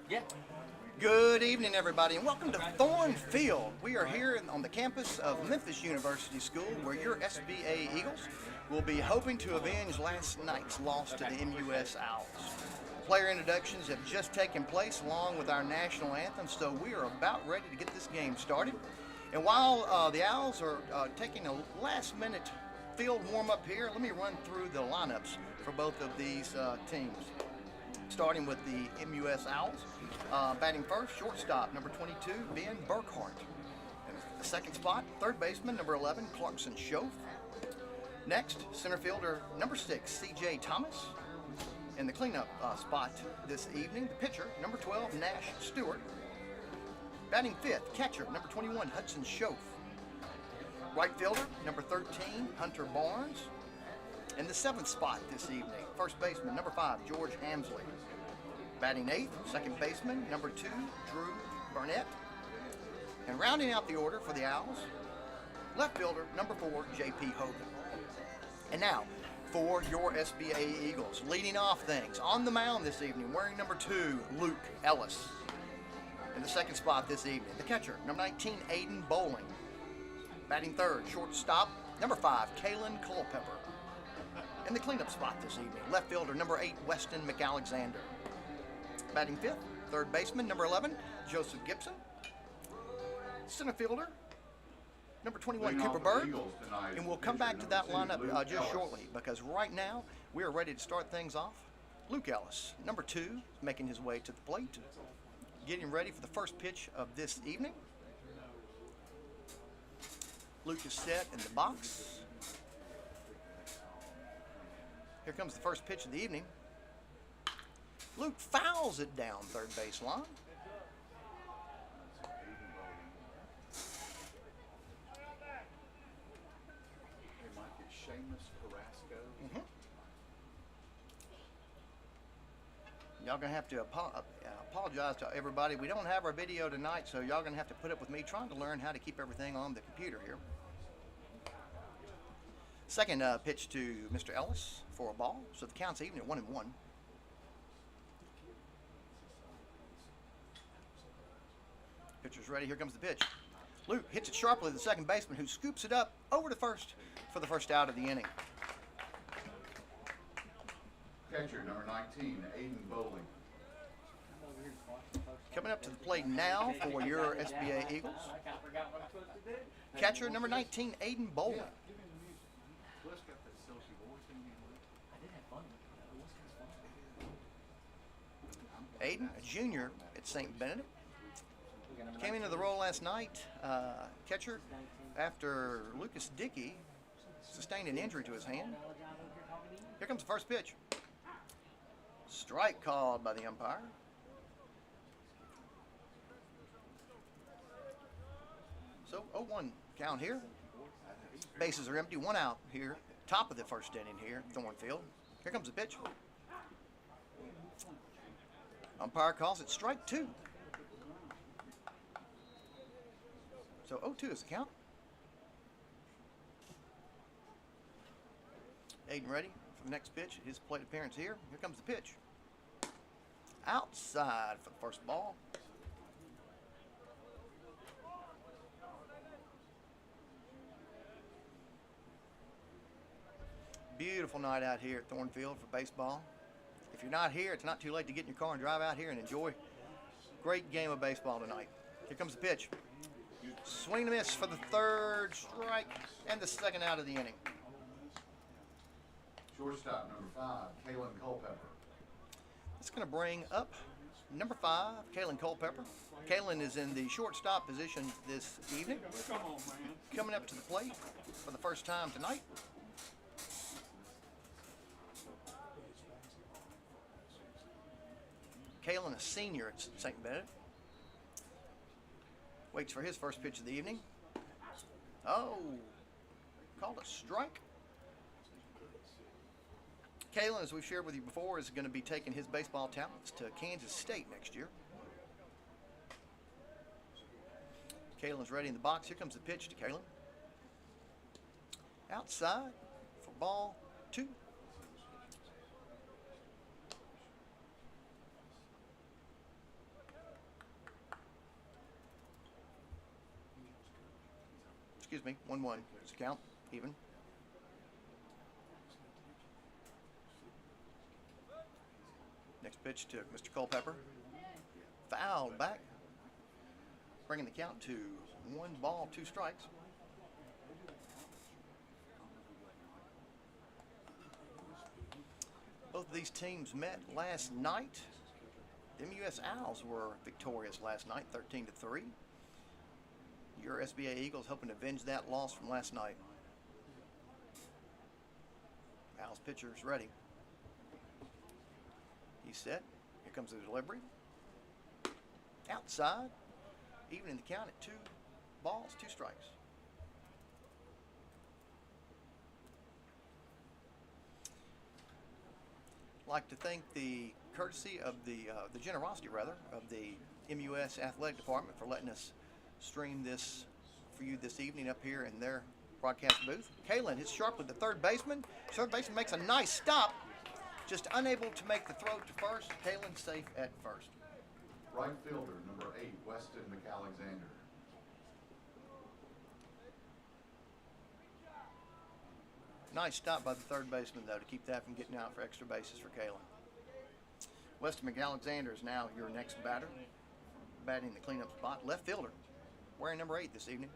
Yeah. Good evening, everybody, and welcome to Thorn Field. We are here on the campus of Memphis University School, where your SBA Eagles will be hoping to avenge last night's loss to the MUS Owls. Player introductions have just taken place along with our national anthem, so we are about ready to get this game started. And while the Owls are taking a last-minute field warm-up here, let me run through the lineups for both of these teams. Starting with the MUS Owls. Batting first, shortstop, number 22, Ben Burkhart. In the second spot, third baseman, number 11, Clarkson Schoaf. Next, center fielder, number 6, C.J. Thomas. In the cleanup spot this evening, the pitcher, number 12, Nash Stewart. Batting fifth, catcher, number 21, Hudson Schoaf. Right fielder, number 13, Hunter Barnes. In the seventh spot this evening, first baseman, number 5, George Hamsley. Batting eighth, second baseman, number 2, Drew Burnett. And rounding out the order for the Owls, left fielder, number 4, J.P. Hogan. And now, for your SBA Eagles, leading off things, on the mound this evening, wearing number 2, Luke Ellis. In the second spot this evening, the catcher, number 19, Aiden Bowling. Batting third, shortstop, number 5, Kalen Culpepper. In the cleanup spot this evening, left fielder, number 8, Weston McAlexander. Batting fifth, third baseman, number 11, Joseph Gibson. Center fielder, number 21, Cooper Bird. And we'll come back to that lineup just shortly, because right now we are ready to start things off. Luke Ellis, number 2, making his way to the plate, getting ready for the first pitch of this evening. Luke is set in the box. Here comes the first pitch of the evening. Luke fouls it down third baseline. Y'all gonna have to apologize to everybody. We don't have our video tonight, so y'all gonna have to put up with me trying to learn how to keep everything on the computer here. Second pitch to Mr. Ellis for a ball, so the count's even at 1-1. Pitcher's ready. Here comes the pitch. Luke hits it sharply to the second baseman, who scoops it up over to first for the first out of the inning. Catcher, number 19, Aiden Bowling. Coming up to the plate now for your SBA Eagles. Catcher, number 19, Aiden Bowling. Aiden, a junior at St. Benedict. Came into the role last night, catcher, after Lucas Dickey sustained an injury to his hand. Here comes the first pitch. Strike called by the umpire. So 0-1 count here. Bases are empty, 1 out here. Top of the first inning here at Thornfield. Here comes the pitch. Umpire calls it strike 2. So 0-2 is the count. Aiden ready for the next pitch. His plate appearance here. Here comes the pitch. Outside for the first ball. Beautiful night out here at Thornfield for baseball. If you're not here, it's not too late to get in your car and drive out here and enjoy a great game of baseball tonight. Here comes the pitch. Swing and a miss for the third strike and the second out of the inning. Shortstop, number 5, Kalen Culpepper. It's going to bring up number 5, Kalen Culpepper. Kalen is in the shortstop position this evening. Coming up to the plate for the first time tonight. Kalen, a senior at St. Benedict. Waits for his first pitch of the evening. Oh, called a strike. Kalen, as we've shared with you before, is going to be taking his baseball talents to Kansas State next year. Kalen's ready in the box. Here comes the pitch to Kalen. Outside for ball 2. excuse me, 1-1. It's a count, even. Next pitch to Mr. Culpepper. Fouled back, bringing the count to 1 ball, 2 strikes. Both of these teams met last night. The MUS Owls were victorious last night, 13-3. Your SBA Eagles hoping to avenge that loss from last night. Owls pitcher's ready. He's set. Here comes the delivery. Outside. Even in the count at 2 balls, 2 strikes. Like to thank the courtesy of the generosity rather of the MUS Athletic Department for letting us stream this for you this evening up here in their broadcast booth. Kalen hits sharply to third baseman. Third baseman makes a nice stop, just unable to make the throw to first. Kalen safe at first. Right fielder, number 8, Weston McAlexander. Nice stop by the third baseman, though, to keep that from getting out for extra bases for Kalen. Weston McAlexander is now your next batter, batting the cleanup spot. Left fielder, wearing number 8 this evening.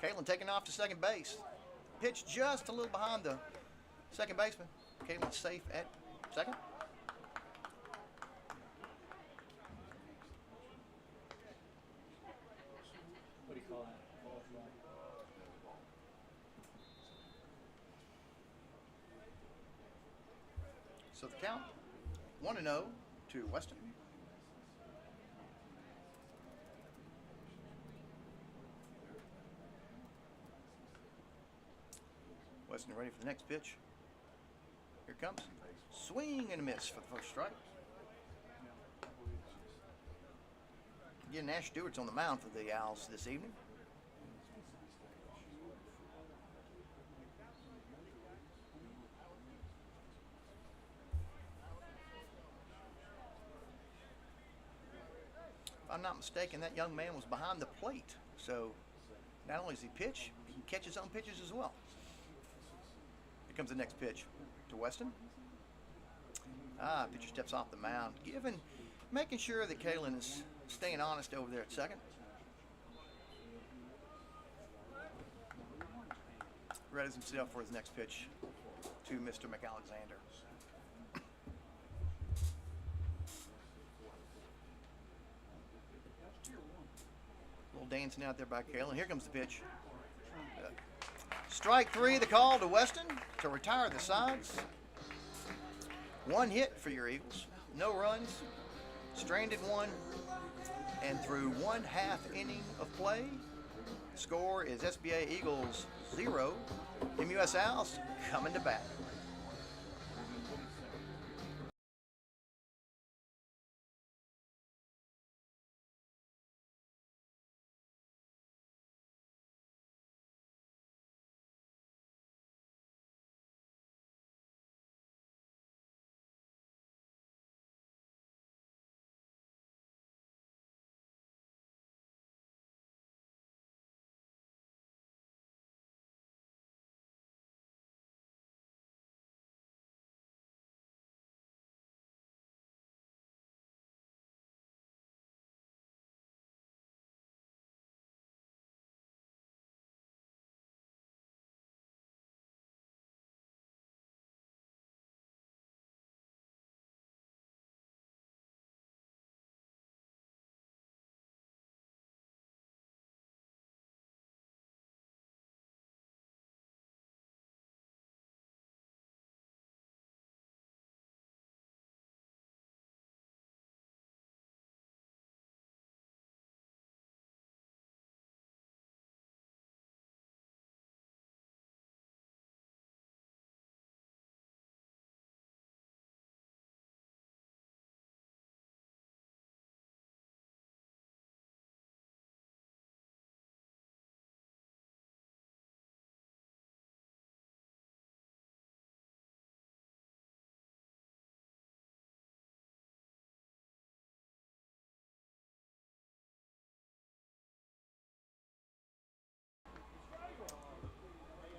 Kalen taking off to second base. Pitch just a little behind the second baseman. Kalen safe at second. What do you call that? So the count, 1-0 to Weston. Weston ready for the next pitch. Here it comes. Swing and a miss for the first strike. Again, Nash Stewart's on the mound for the Owls this evening. If I'm not mistaken, that young man was behind the plate. So not only does he pitch, he can catch his own pitches as well. Here comes the next pitch to Weston. Pitcher steps off the mound, making sure that Kalen is staying honest over there at second. Readies himself for his next pitch to Mr. McAlexander. Little dancing out there by Kalen. Here comes the pitch. Strike 3, the call to Weston to retire the sides. 1 hit for your Eagles. No runs. Stranded 1. And through 1/2 inning of play, the score is SBA Eagles 0. MUS Owls coming to bat.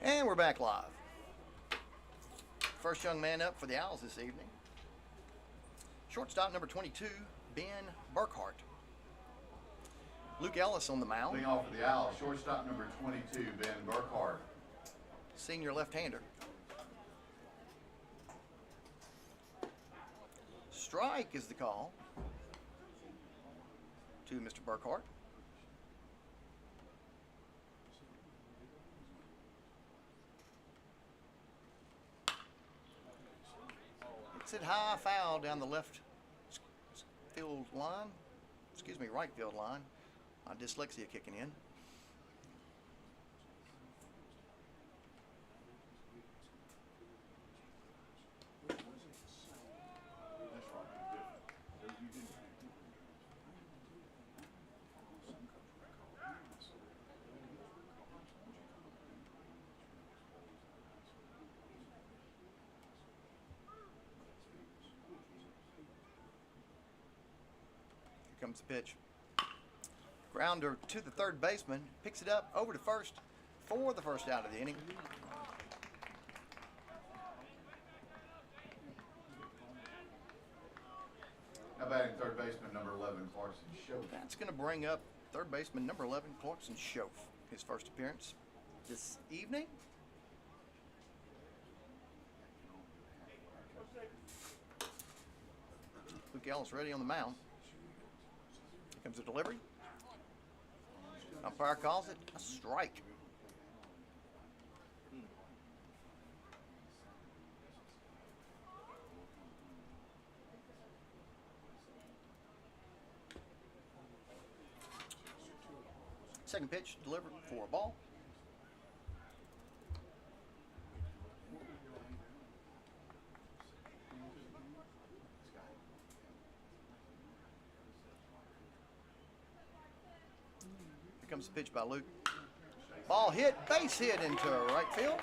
And we're back live. First young man up for the Owls this evening. Shortstop number 22, Ben Burkhart. Luke Ellis on the mound. Leading off for the Owls, shortstop number 22, Ben Burkhart. Senior left-hander. Strike is the call to Mr. Burkhart. It's hit high, foul down the left field line. Excuse me, right field line. My dyslexia kicking in. Here comes the pitch. Grounder to the third baseman, picks it up over to first for the first out of the inning. Now batting third baseman number 11, Clarkson Schoaf. That's going to bring up third baseman number 11, Clarkson Schoaf, his first appearance this evening. Luke Ellis ready on the mound. Here comes the delivery. Umpire calls it a strike. Second pitch delivered for a ball. Here comes the pitch by Luke. Ball hit, base hit into right field.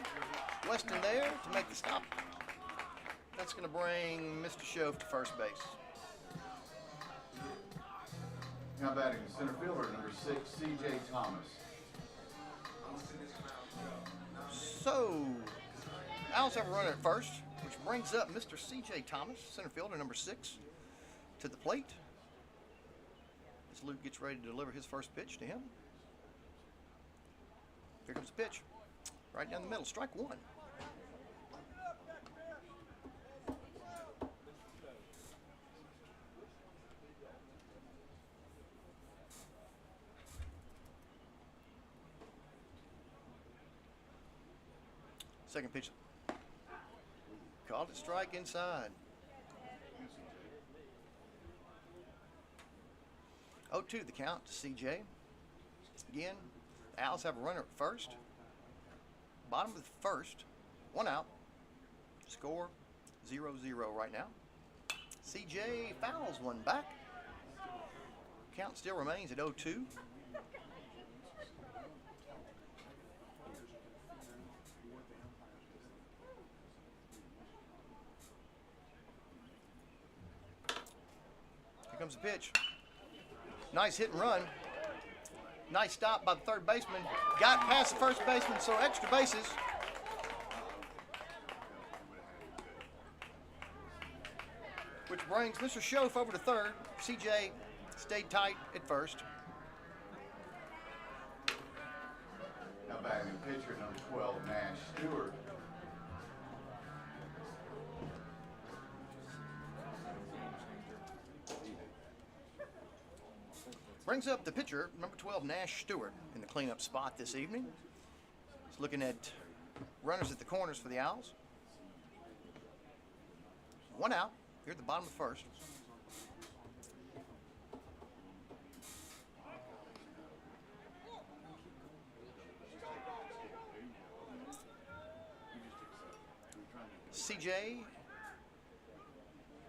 Weston there to make the stop. That's going to bring Mr. Schoaf to first base. Now batting center fielder number 6, C.J. Thomas. So, Owls have a runner at first, which brings up Mr. C.J. Thomas, center fielder number 6, to the plate. As Luke gets ready to deliver his first pitch to him. Here comes the pitch. Right down the middle, strike one. Second pitch. Called it strike inside. 0-2 the count to CJ. Again, the Owls have a runner at first. Bottom of the first. One out. Score 0-0 right now. CJ fouls one back. Count still remains at 0-2. Here comes the pitch. Nice hit and run. Nice stop by the third baseman. Got past the first baseman, so extra bases. Which brings Mr. Schoaf over to third. CJ stayed tight at first. Now batting the pitcher number 12, Nash Stewart. Brings up the pitcher, number 12, Nash Stewart, in the cleanup spot this evening. He's looking at runners at the corners for the Owls. One out here at the bottom of the first. CJ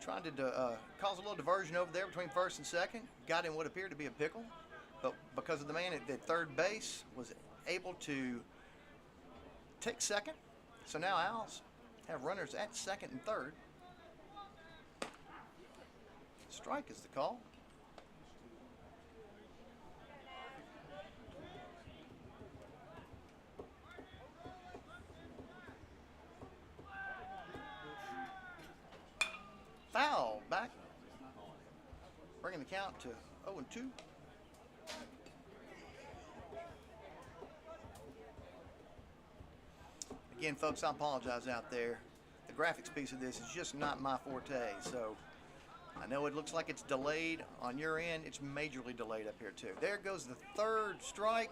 trying to cause a little diversion over there between first and second. Got in what appeared to be a pickle, but because of the man at third base was able to take second. So now Owls have runners at second and third. Strike is the call. bringing the count to 0-2. Again, folks, I apologize out there. The graphics piece of this is just not my forte, so I know it looks like it's delayed on your end. It's majorly delayed up here, too. There goes the third strike,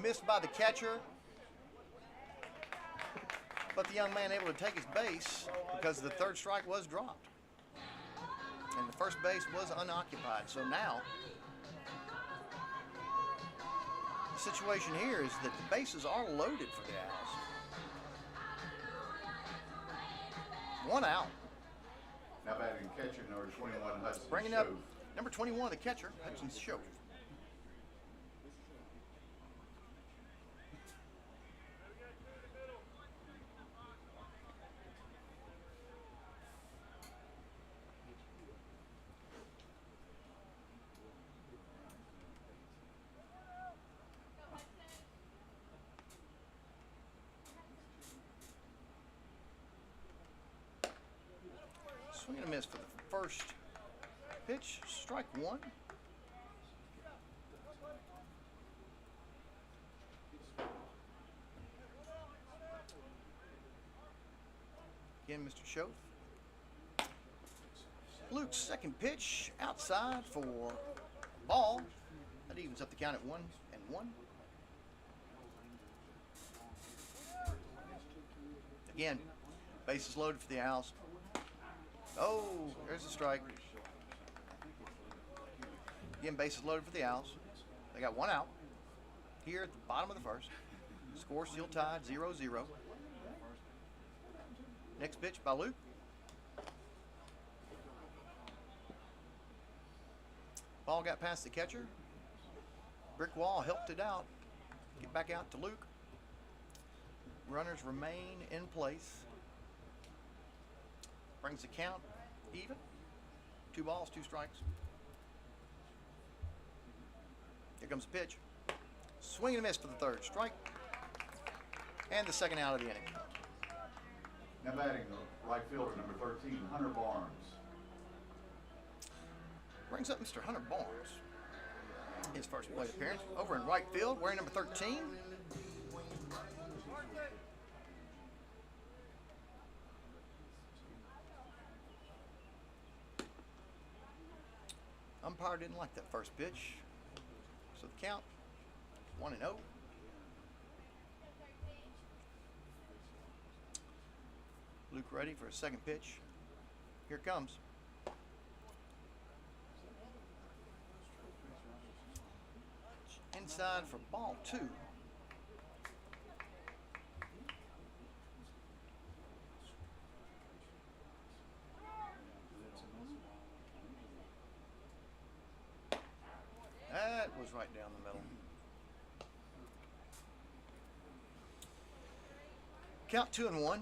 missed by the catcher. But the young man able to take his base because the third strike was dropped. And the first base was unoccupied. So now, the situation here is that the bases are loaded for the Owls. 1 out. Now batting catcher number 21, Hudson Bringing up Shove. number 21, the catcher, Hudson Shove. Swing and a miss for the first pitch. Strike one. Again, Mr. Shove. Luke's second pitch outside for ball. That evens up the count at 1-1. Again, bases loaded for the Owls. Oh, there's a strike. Again, bases loaded for the Owls. They got 1 out here at the bottom of the first. Score still tied, 0-0. Next pitch by Luke. Ball got past the catcher. Brick wall helped it out. Get back out to Luke. Runners remain in place. Brings the count even. 2 balls, 2 strikes. Here comes the pitch. Swing and a miss for the third strike. And the second out of the inning. Now batting the right fielder number 13, Hunter Barnes. Brings up Mr. Hunter Barnes. His first plate appearance over in right field, wearing number 13. Umpire didn't like that first pitch. So the count, 1-0. Luke ready for a second pitch. Here it comes. Inside for ball 2. That was right down the middle. Count 2-1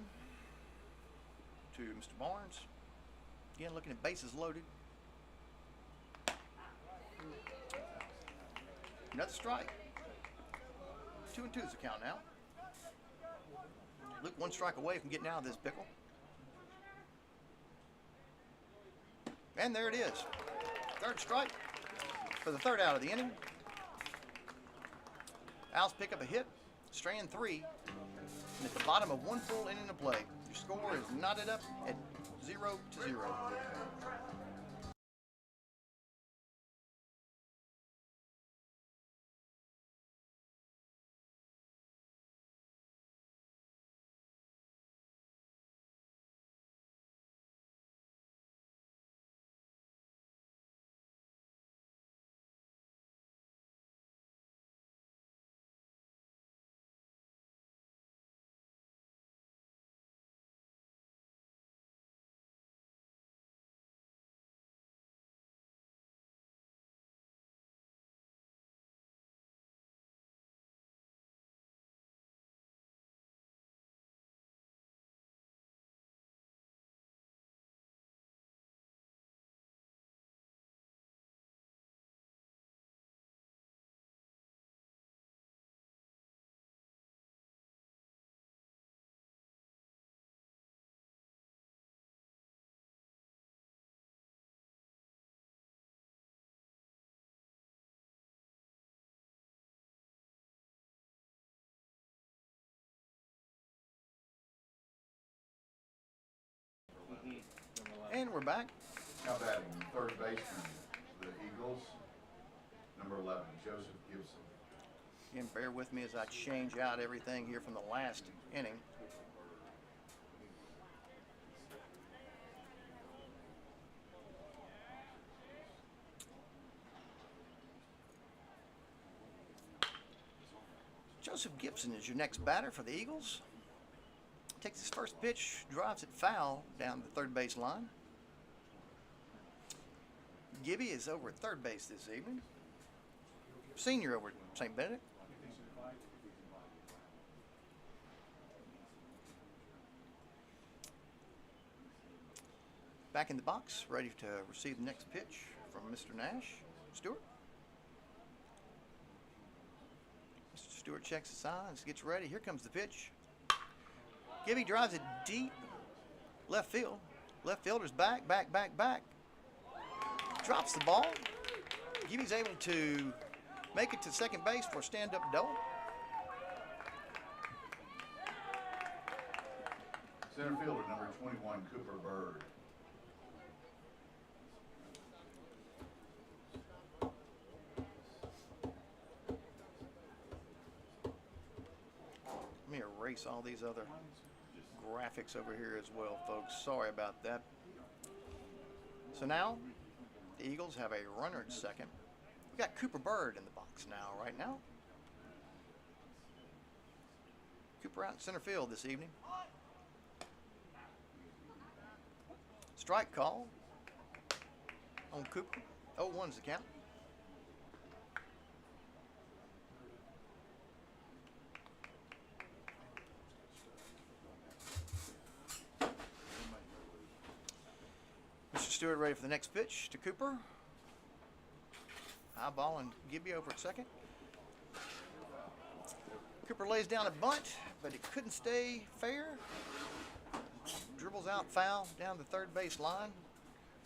to Mr. Barnes. Again, looking at bases loaded. Another strike. 2-2 is the count now. Luke 1 strike away from getting out of this pickle. And there it is. Third strike for the third out of the inning. Owls pick up a hit, strand 3, and at the bottom of 1 full inning of play, your score is knotted up at 0-0. And we're back. Now batting third baseman, the Eagles, number 11, Joseph Gibson. Again, bear with me as I change out everything here from the last inning. Joseph Gibson is your next batter for the Eagles. Takes his first pitch, drives it foul down the third base line. Gibby is over at third base this evening. Senior over at St. Benedict. Back in the box, ready to receive the next pitch from Mr. Nash. Stewart. Mr. Stewart checks the signs, gets ready. Here comes the pitch. Gibby drives it deep left field. Left fielder's back. Drops the ball. Gibby's able to make it to second base for a stand-up double. Center fielder, number 21, Cooper Bird. Let me erase all these other graphics over here as well, folks. Sorry about that. So now, the Eagles have a runner at second. We got Cooper Bird in the box now, right now. Cooper out in center field this evening. Strike call on Cooper. 0-1's the count. Mr. Stewart ready for the next pitch to Cooper. High ball and Gibby over at second. Cooper lays down a bunt, but it couldn't stay fair. Dribbles out foul down the third base line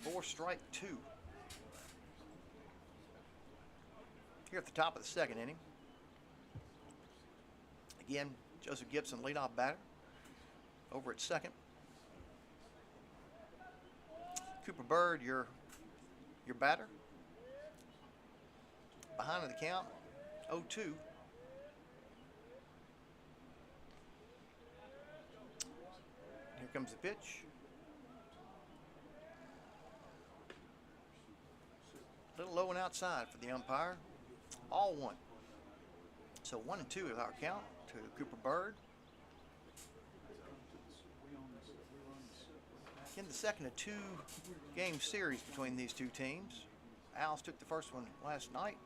for strike two. Here at the top of the second inning. Again, Joseph Gibson, leadoff batter, over at second. Cooper Bird, your batter. Behind in the count, 0-2. Here comes the pitch. A little low and outside for the umpire. All one. So 1-2 is our count to Cooper Bird. In the second of two-game series between these two teams. Owls took the first one last night.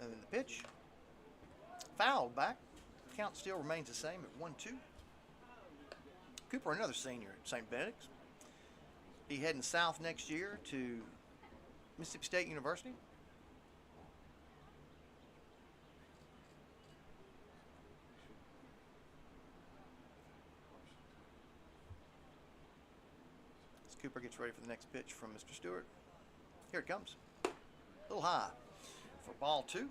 And then the pitch. Fouled back. Count still remains the same at 1-2. Cooper, another senior at St. Benedict. Be heading south next year to Mississippi State University. As Cooper gets ready for the next pitch from Mr. Stewart. Here it comes. A little high for ball two.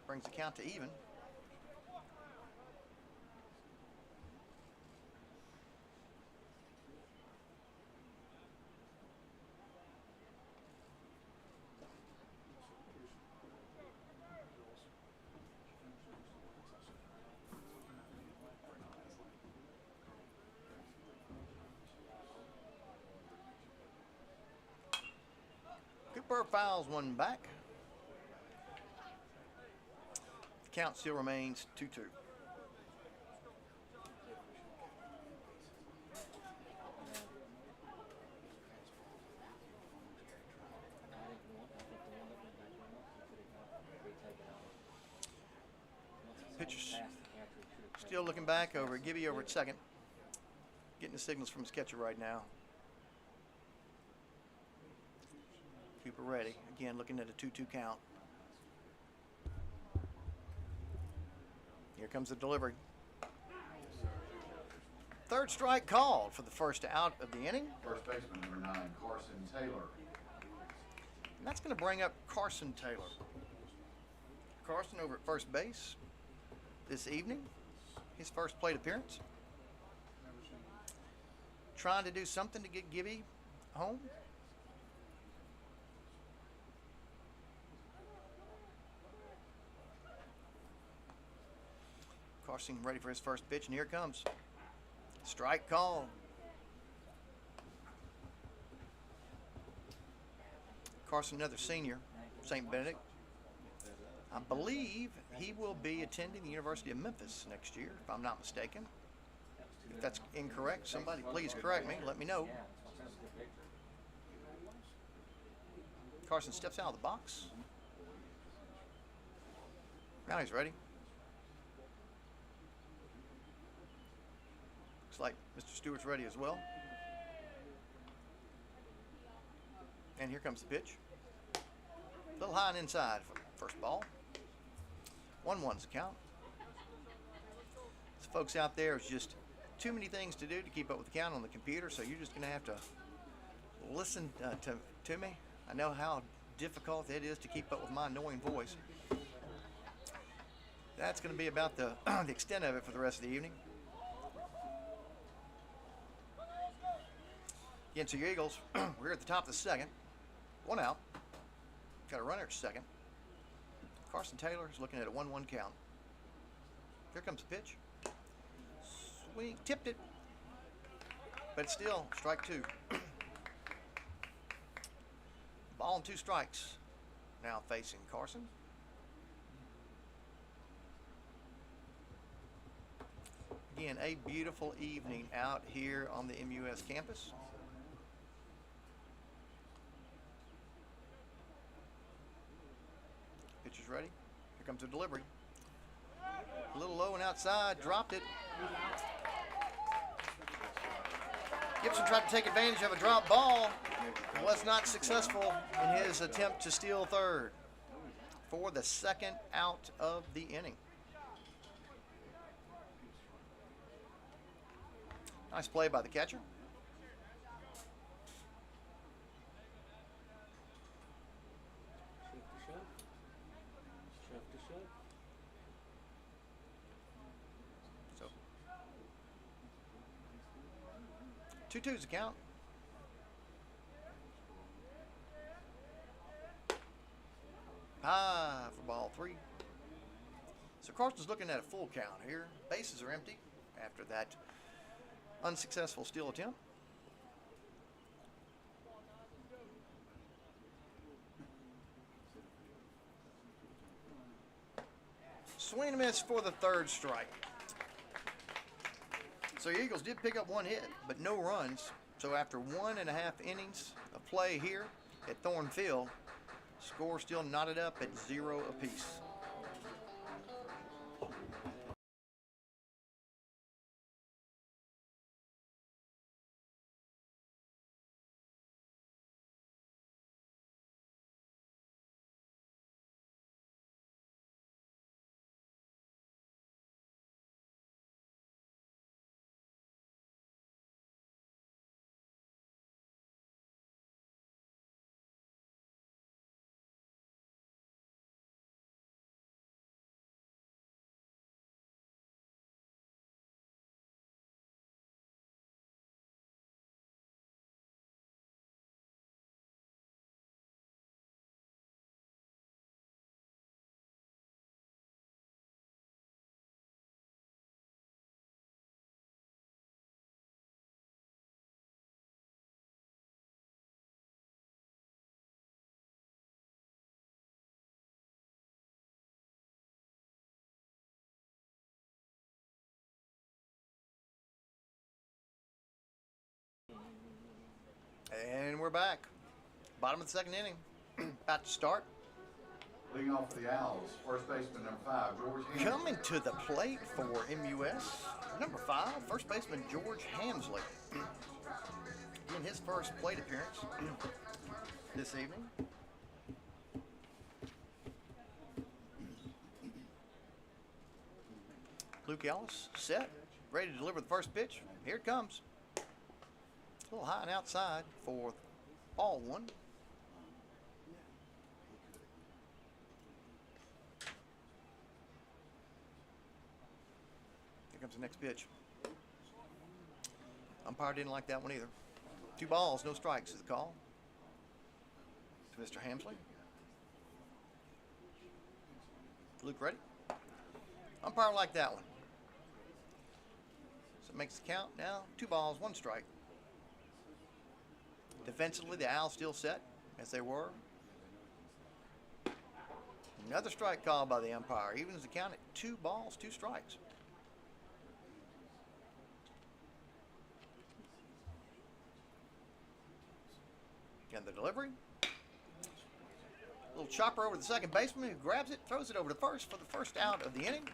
Brings the count to even. Cooper fouls one back. The count still remains 2-2. Pitcher's still looking back over Gibby over at second. Getting the signals from his catcher right now. Cooper ready. Again, looking at a 2-2 count. Here comes the delivery. Third strike called for the first out of the inning. First baseman, number 9, Carson Taylor. And that's going to bring up Carson Taylor. Carson over at first base this evening. His first plate appearance. trying to do something to get Gibby home. Carson ready for his first pitch, and here it comes. Strike call. Carson, another senior, St. Benedict. I believe he will be attending the University of Memphis next year, if I'm not mistaken. If that's incorrect, somebody please correct me. Let me know. Carson steps out of the box. Now he's ready. Looks like Mr. Stewart's ready as well. And here comes the pitch. A little high and inside for first ball. 1-1's the count. So folks out there, it's just too many things to do to keep up with the count on the computer, so you're just going to have to listen to me. I know how difficult it is to keep up with my annoying voice. That's going to be about the extent of it for the rest of the evening. Again, so your Eagles, we're at the top of the second. 1 out. Got a runner at second. Carson Taylor is looking at a 1-1 count. Here comes the pitch. Swing, tipped it. But it's still strike 2. Ball and 2 strikes. Now facing Carson. Again, a beautiful evening out here on the MUS campus. Pitcher's ready. Here comes the delivery. A little low and outside, dropped it. Gibson tried to take advantage of a drop ball. Was not successful in his attempt to steal third for the second out of the inning. Nice play by the catcher. So 2-2's the count. High for ball 3. So Carson's looking at a full count here. Bases are empty after that unsuccessful steal attempt. Swing and miss for the third strike. So the Eagles did pick up 1 hit, but no runs. So after 1.5 innings of play here at Thorn Field, score still knotted up at 0 apiece. And we're back. Bottom of the second inning. About to start. Leading off for the Owls, first baseman number 5, George Hensley. Coming to the plate for MUS, number 5, first baseman George Hamsley. In his first plate appearance this evening. Luke Ellis set, ready to deliver the first pitch. Here it comes. A little high and outside for ball 1. Here comes the next pitch. Umpire didn't like that one either. 2 balls, no strikes is the call to Mr. Hamsley. Luke ready? Umpire liked that one. So it makes the count now 2 balls, 1 strike. Defensively, the Owls still set as they were. Another strike call by the umpire. Evens the count at 2 balls, 2 strikes. And the delivery. A little chopper over the second baseman who grabs it, throws it over to first for the first out of the inning.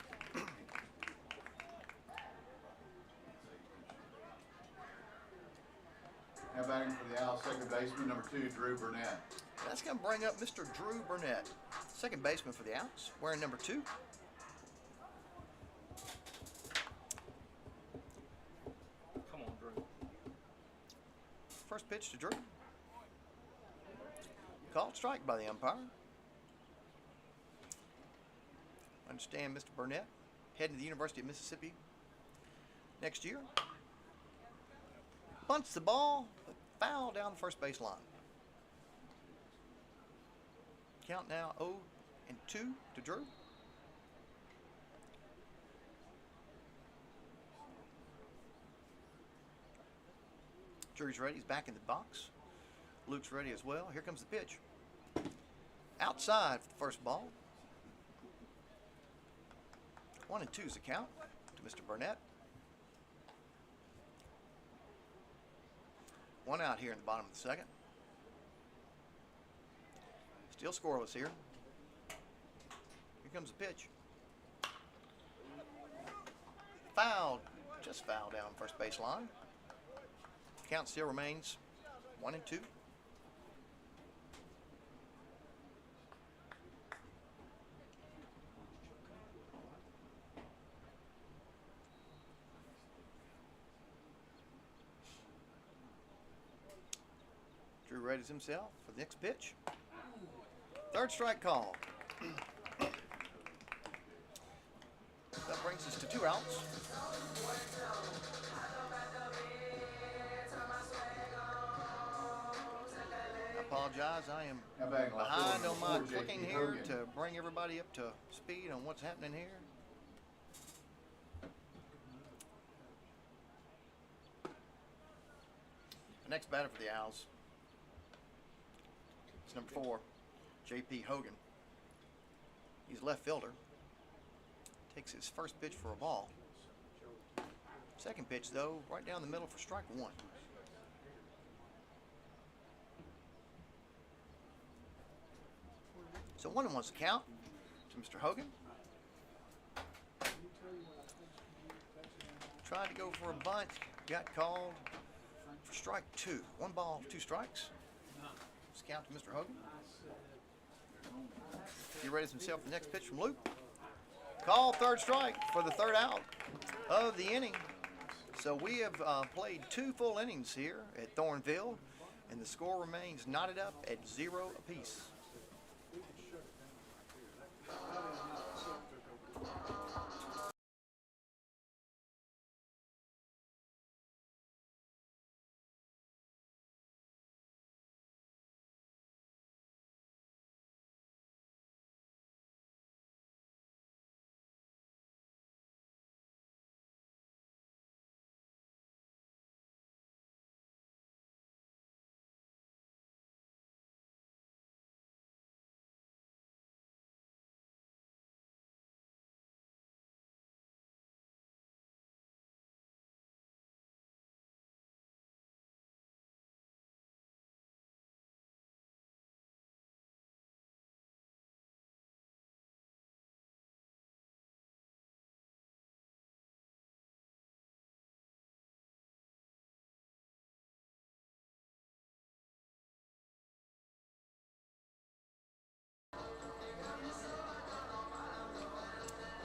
Now batting for the Owls, second baseman, number 2, Drew Burnett. That's going to bring up Mr. Drew Burnett, second baseman for the Owls, wearing number 2. Come on, Drew. First pitch to Drew. Called strike by the umpire. Understand Mr. Burnett heading to the University of Mississippi next year. Bunts the ball, but foul down the first base line. Count now 0-2 to Drew. Drew's ready. He's back in the box. Luke's ready as well. Here comes the pitch. Outside for the first ball. 1-2 is the count to Mr. Burnett. 1 out here in the bottom of the second. Still scoreless here. Here comes the pitch. Fouled. Just fouled down first base line. Count still remains 1-2. Drew readies himself for the next pitch. Third strike call. That brings us to 2 outs. I apologize. I am Now batting left behind field, on my number 4, clicking JP here Hogan. to bring everybody up to speed on what's happening here. The next batter for the Owls is number 4, J.P. Hogan. He's left fielder. Takes his first pitch for a ball. Second pitch, though, right down the middle for strike 1. So 1-1's the count to Mr. Hogan. Tried to go for a bunt, got called for strike 2. 1 ball, 2 strikes. Let's count to Mr. Hogan. He readies himself for the next pitch from Luke. Call third strike for the third out of the inning. So we have played 2 full innings here at Thorn Field, and the score remains knotted up at 0 apiece.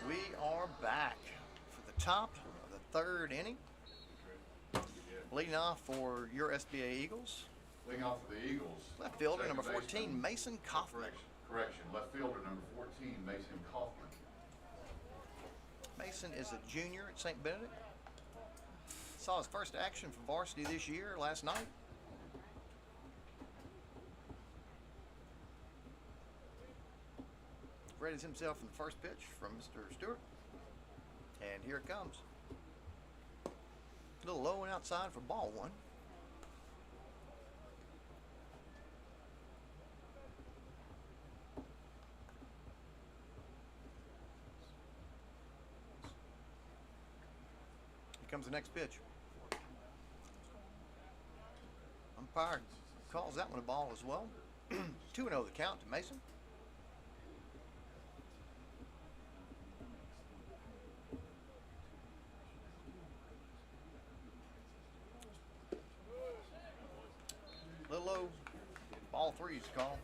We are back for the top of the 3rd inning. Leading off for your SBA Eagles, Leading off for the Eagles. left fielder second number 14, baseman. Mason Kaufman. Correction. Left fielder number 14, Mason Kaufman. Mason is a junior at St. Benedict. Saw his first action for varsity this year last night. Readies himself in the first pitch from Mr. Stewart. And here it comes. A little low and outside for ball one. Here comes the next pitch. Umpire calls that one a ball as well. 2-0 the count to Mason. Little low, ball 3 is called.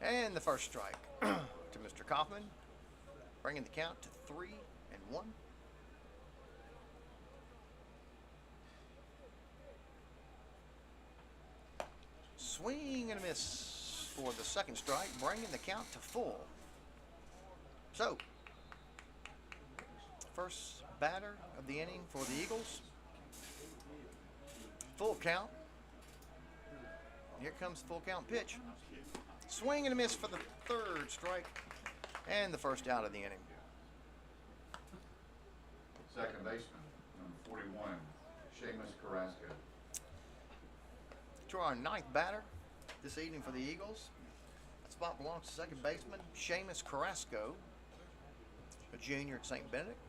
And the first strike to Mr. Kaufman, bringing the count to 3-1. Swing and a miss for the second strike, bringing the count to full. So, first batter of the inning for the Eagles. Full count. Here comes the full count pitch. Swing and a miss for the third strike and the first out of the inning. Second baseman, number 41, Seamus Carrasco. To our ninth batter this evening for the Eagles. That spot belongs to second baseman Seamus Carrasco, a junior at St. Benedict.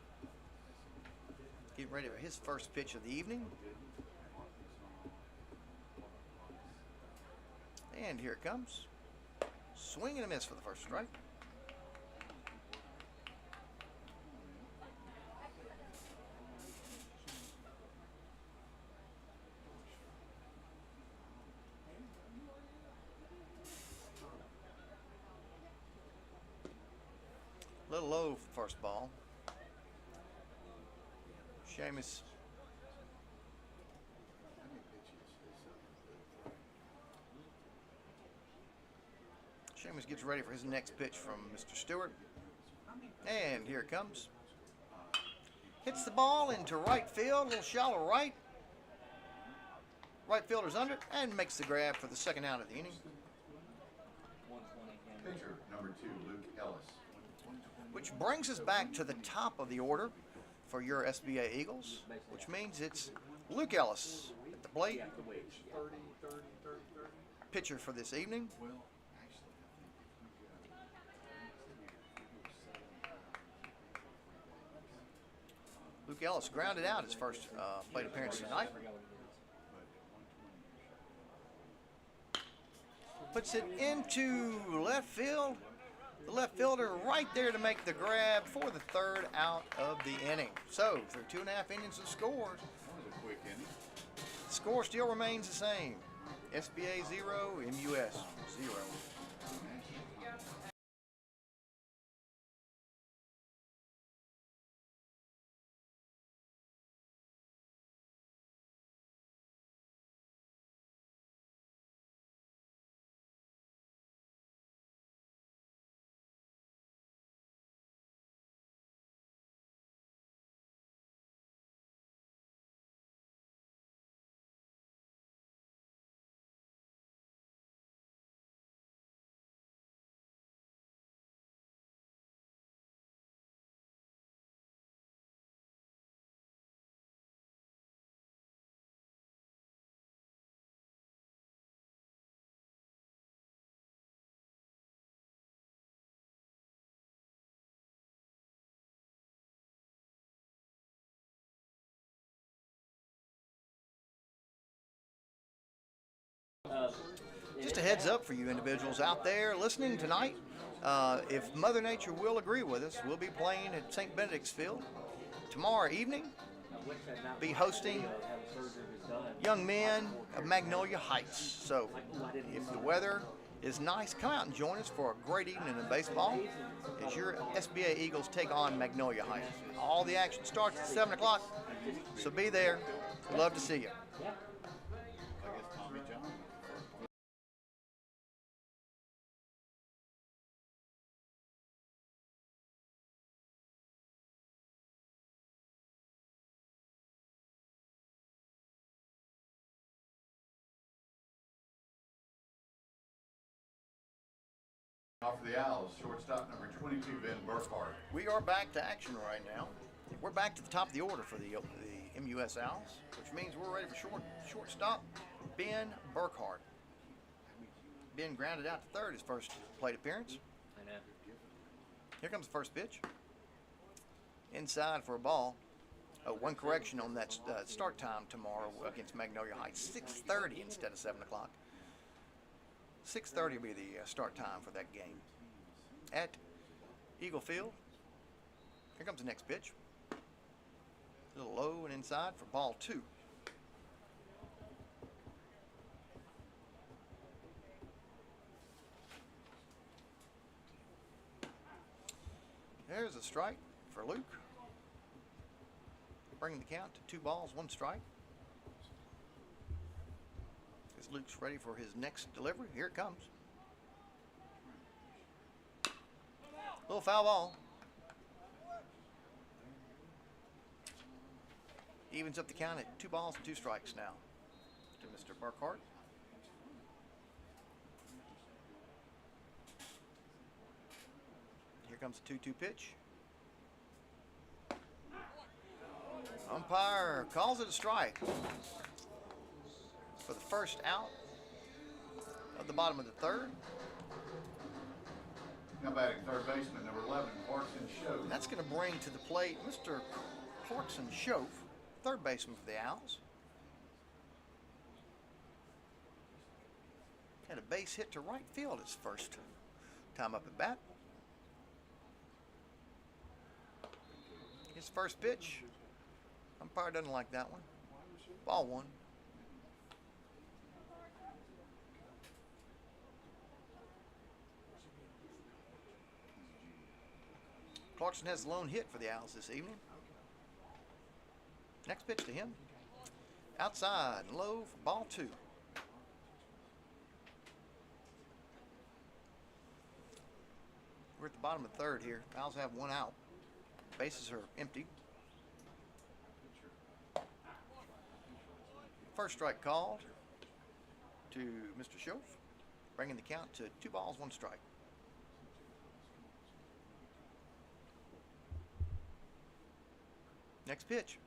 Getting ready for his first pitch of the evening. And here it comes. Swing and a miss for the first strike. A little low for the first ball. Seamus gets ready for his next pitch from Mr. Stewart. And here it comes. Hits the ball into right field, a little shallow right. Right fielder's under it and makes the grab for the second out of the inning. Pitcher, number 2, Luke Ellis. Which brings us back to the top of the order for your SBA Eagles, which means it's Luke Ellis at the plate. Pitcher for this evening. Luke Ellis grounded out his first plate appearance tonight. Puts it into left field. The left fielder right there to make the grab for the third out of the inning. So, through 2.5 innings of scores, the score still remains the same. SBA 0, MUS 0. Just a heads up for you individuals out there listening tonight. If Mother Nature will agree with us, we'll be playing at St. Benedict's Field tomorrow evening. Be hosting young men of Magnolia Heights. So if the weather is nice, come out and join us for a great evening in baseball as your SBA Eagles take on Magnolia Heights. All the action starts at 7 o'clock, so be there. We'd love to see you. I guess Tommy John. Off for the Owls, shortstop number 22, Ben Burkhardt. We are back to action right now. We're back to the top of the order for the MUS Owls, which means we're ready for shortstop Ben Burkhardt. Ben grounded out to third his first plate appearance. I know. Here comes the first pitch. Inside for a ball. Oh, one correction on that start time tomorrow against Magnolia Heights. 6:30 instead of 7 o'clock. 6:30 will be the start time for that game at Eagle Field. Here comes the next pitch. A little low and inside for ball 2. There's a strike for Luke. Bringing the count to 2 balls, 1 strike. As Luke's ready for his next delivery. Here it comes. Little foul ball. Evens up the count at 2 balls and 2 strikes now to Mr. Burkhardt. Here comes the 2-2 pitch. Umpire calls it a strike for the first out of the bottom of the third. Now batting third baseman number 11, Clarkson Shove. That's going to bring to the plate Mr. Clarkson Shove, third baseman for the Owls. Had a base hit to right field his first time up at bat. His first pitch. Umpire doesn't like that one. Ball 1. Clarkson has the lone hit for the Owls this evening. Next pitch to him. Outside and low for ball 2. We're at the bottom of the third here. Owls have 1 out. Bases are empty. First strike called to Mr. Schoaf, bringing the count to 2 balls, 1 strike. Next pitch.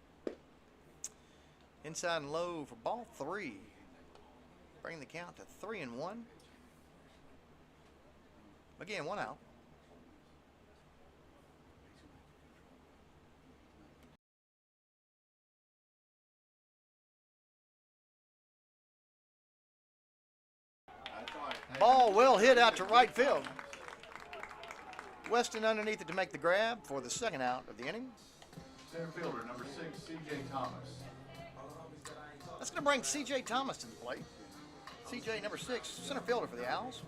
Inside and low for ball 3. Bringing the count to 3-1. Again, 1 out. Ball well hit out to right field. Weston underneath it to make the grab for the second out of the inning. Center fielder number 6, C.J. Thomas. That's going to bring C.J. Thomas to the plate. C.J. number 6, center fielder for the Owls.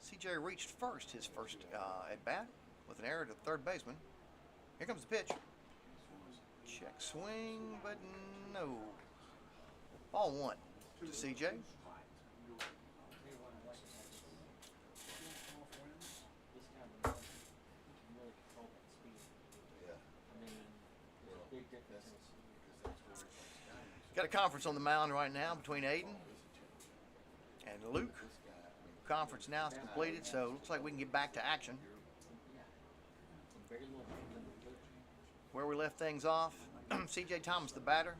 C.J. reached first his first at bat with an error to third baseman. Here comes the pitch. Check swing, but no. Ball 1 to C.J. Got a conference on the mound right now between Aiden and Luke. Conference now is completed, so it looks like we can get back to action. Where we left things off, C.J. Thomas the batter.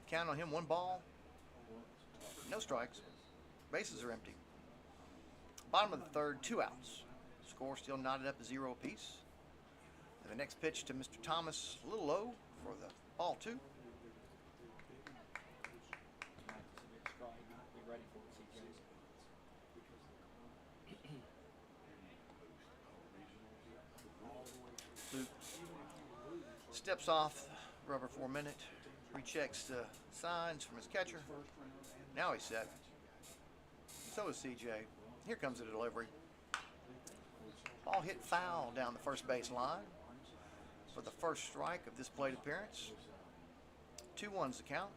Count on him, 1 ball, no strikes. Bases are empty. Bottom of the third, 2 outs. Score still knotted up to 0 apiece. And the next pitch to Mr. Thomas, a little low for the ball 2. Luke steps off rubber for a minute, rechecks the signs from his catcher. Now he's set. So is CJ. Here comes the delivery. Ball hit foul down the first base line for the first strike of this plate appearance. 2-1's the count.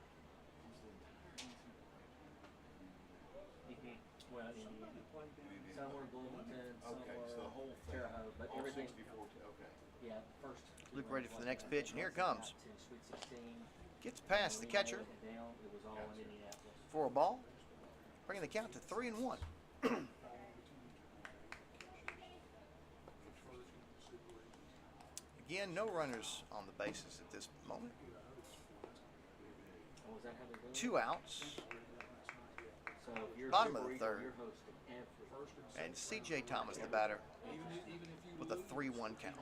Well, some were Bloomington, some were Terre Haute, but everything. Okay. Yeah, first. Luke ready for the next pitch, and here it comes. Gets past the catcher for a ball, bringing the count to 3-1. Again, no runners on the bases at this moment. 2 outs. Bottom of the third. And C.J. Thomas, the batter, with a 3-1 count.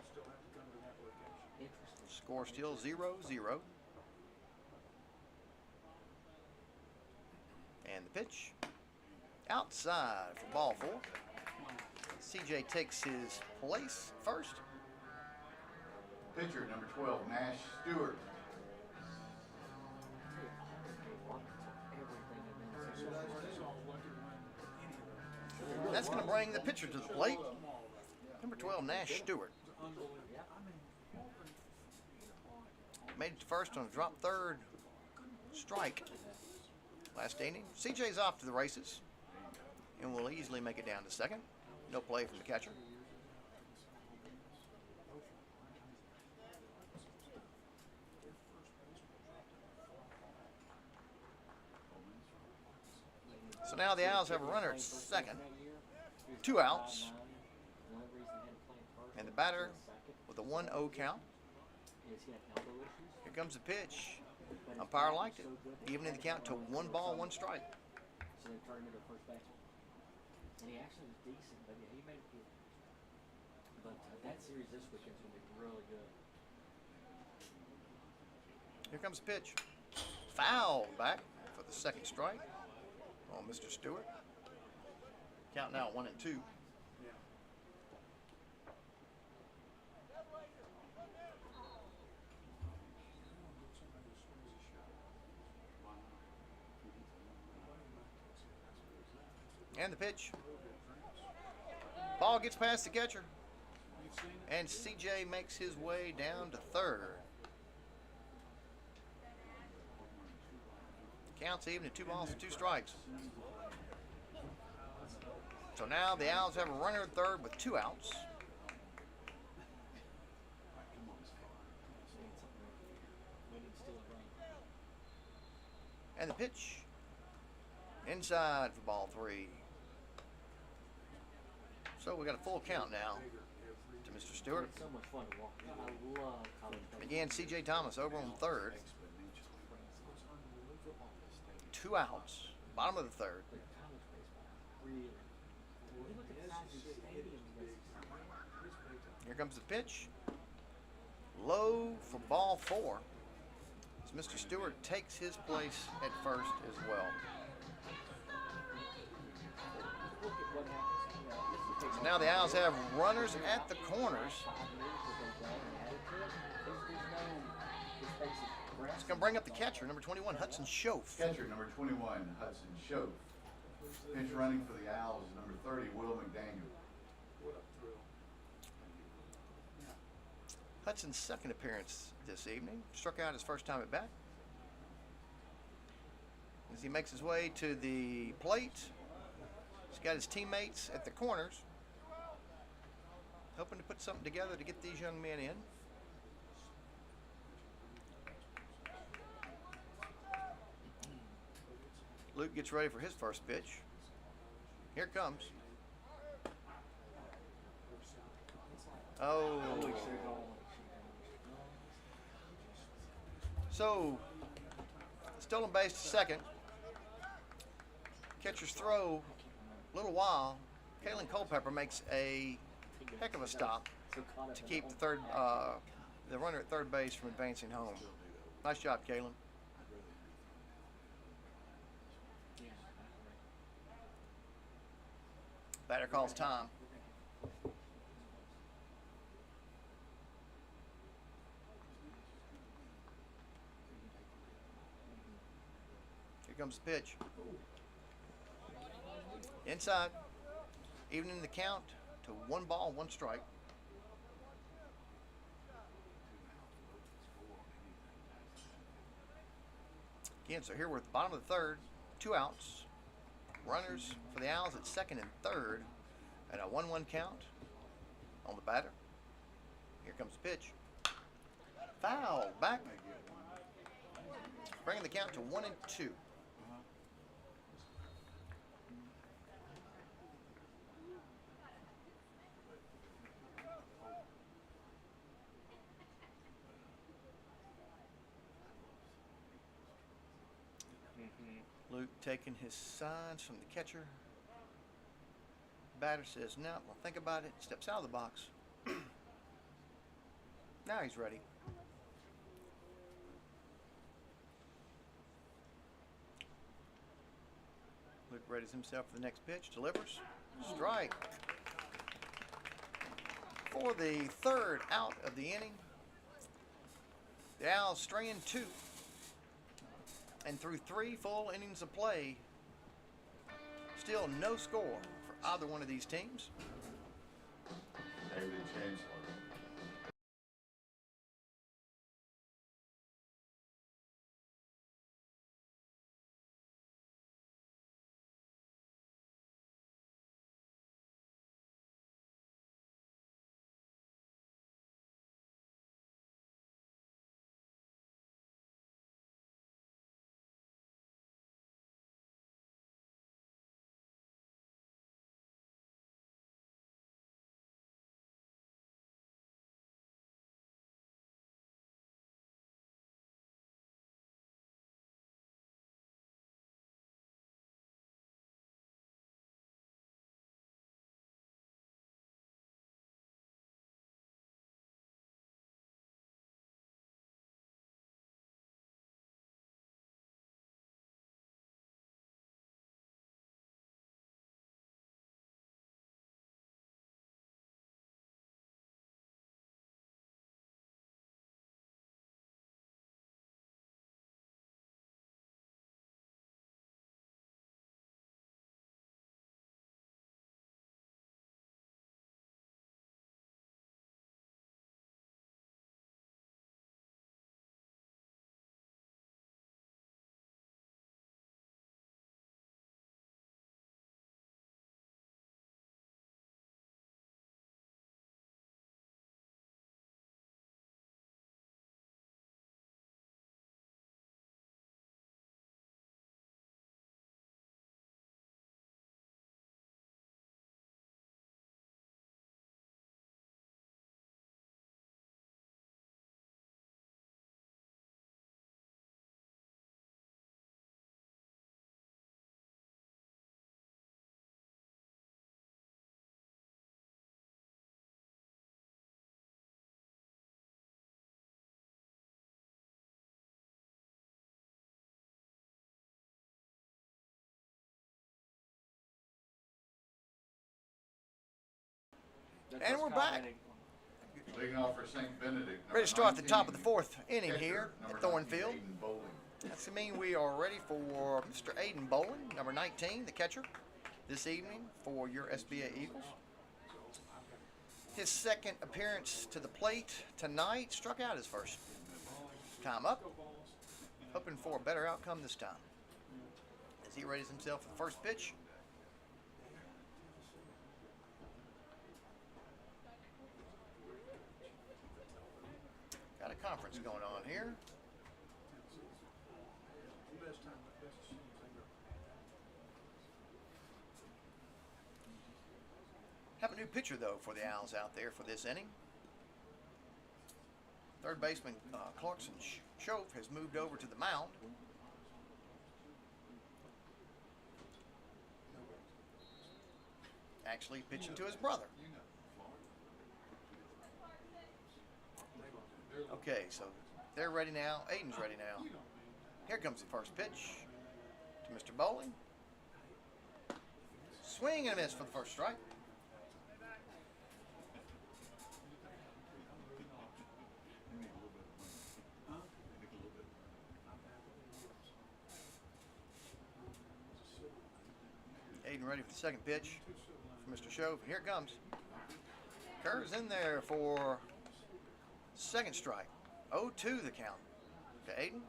Score still 0-0. And the pitch outside for ball 4. C.J. takes his place first. Pitcher, number 12, Nash Stewart. That's going to bring the pitcher to the plate. Number 12, Nash Stewart. Made it to first on a drop third strike last inning. CJ's off to the races and will easily make it down to second. No play from the catcher. So now the Owls have a runner at second. 2 outs. And the batter with a 1-0 count. Here comes the pitch. Umpire liked it, evening the count to 1 ball, 1 strike. So they turned him into first baseman. And he actually was decent, but yeah, he made it good. But that series this weekend's going to be really good. Here comes the pitch. Fouled back for the second strike on Mr. Stewart. Count now 1-2. And the pitch. Ball gets past the catcher. And CJ makes his way down to third. Counts even at 2 balls and 2 strikes. So now the Owls have a runner at third with 2 outs. And the pitch. Inside for ball 3. So we got a full count now to Mr. Stewart. It's so much fun to walk. I love college baseball. Again, C.J. Thomas over on third. 2 outs. Bottom of the third. But college baseball, really. You look at the size of the stadium. Here comes the pitch. Low for ball 4. As Mr. Stewart takes his place at first as well. Look at what happens. So now the Owls have runners at the corners. It's going to bring up the catcher, number 21, Hudson Schoaf. Catcher, number 21, Hudson Schoaf. Pinch running for the Owls, number 30, Will McDaniel. Hudson's second appearance this evening. Struck out his first time at bat. As he makes his way to the plate, he's got his teammates at the corners, hoping to put something together to get these young men in. Luke gets ready for his first pitch. Here it comes. Oh. So, stolen base to second. Catcher's throw, a little while. Kalen Culpepper makes a heck of a stop to keep the runner at third base from advancing home. Nice job, Kalen. Batter calls time. Here comes the pitch. Inside, evening the count to 1 ball, 1 strike. Again, so here we're at the bottom of the third, 2 outs. Runners for the Owls at second and third, and a 1-1 count on the batter. Here comes the pitch. Foul back, bringing the count to 1-2. Luke taking his signs from the catcher. Batter says, no, well, think about it. Steps out of the box. Now he's ready. Luke readies himself for the next pitch. Delivers. Strike. For the third out of the inning, the Owls strand 2. And through 3 full innings of play, still no score for either one of these teams. David Chancellor. And we're back. Leading off for St. Benedict. Ready to start at the top of the 4th inning Catcher, here at number Thorn 19, Field. Aiden Bowling. That's to mean we are ready for Mr. Aiden Boland, number 19, the catcher, this evening for your SBA Eagles. His second appearance to the plate tonight, struck out his first. Time up. Hoping for a better outcome this time. As he readies himself for the first pitch. Got a conference going on here. Have a new pitcher, though, for the Owls out there for this inning. Third baseman Clarkson Schoaf has moved over to the mound. Actually pitching to his brother. Okay, so they're ready now. Aiden's ready now. Here comes the first pitch to Mr. Bowling. Swing and a miss for the first strike. Aiden ready for the second pitch for Mr. Schoaf. Here it comes. Curves in there for second strike. 0-2 the count to Aiden.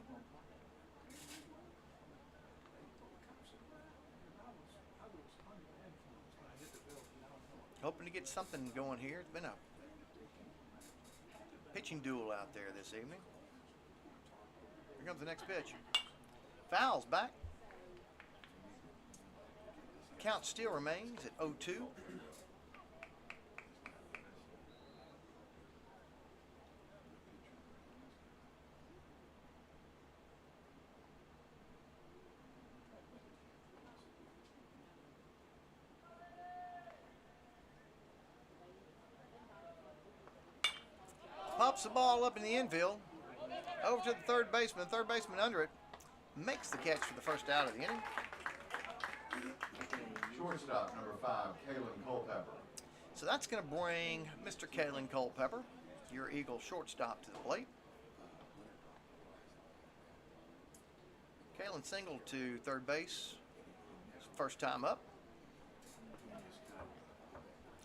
Hoping to get something going here. It's been a pitching duel out there this evening. Here comes the next pitch. Fouls back. Count still remains at 0-2. Pops the ball up in the infield. Over to the third baseman. Third baseman under it. Makes the catch for the first out of the inning. Shortstop, number 5, Kalen Culpepper. So that's going to bring Mr. Kalen Culpepper, your Eagle shortstop, to the plate. Kalen singled to third base. First time up.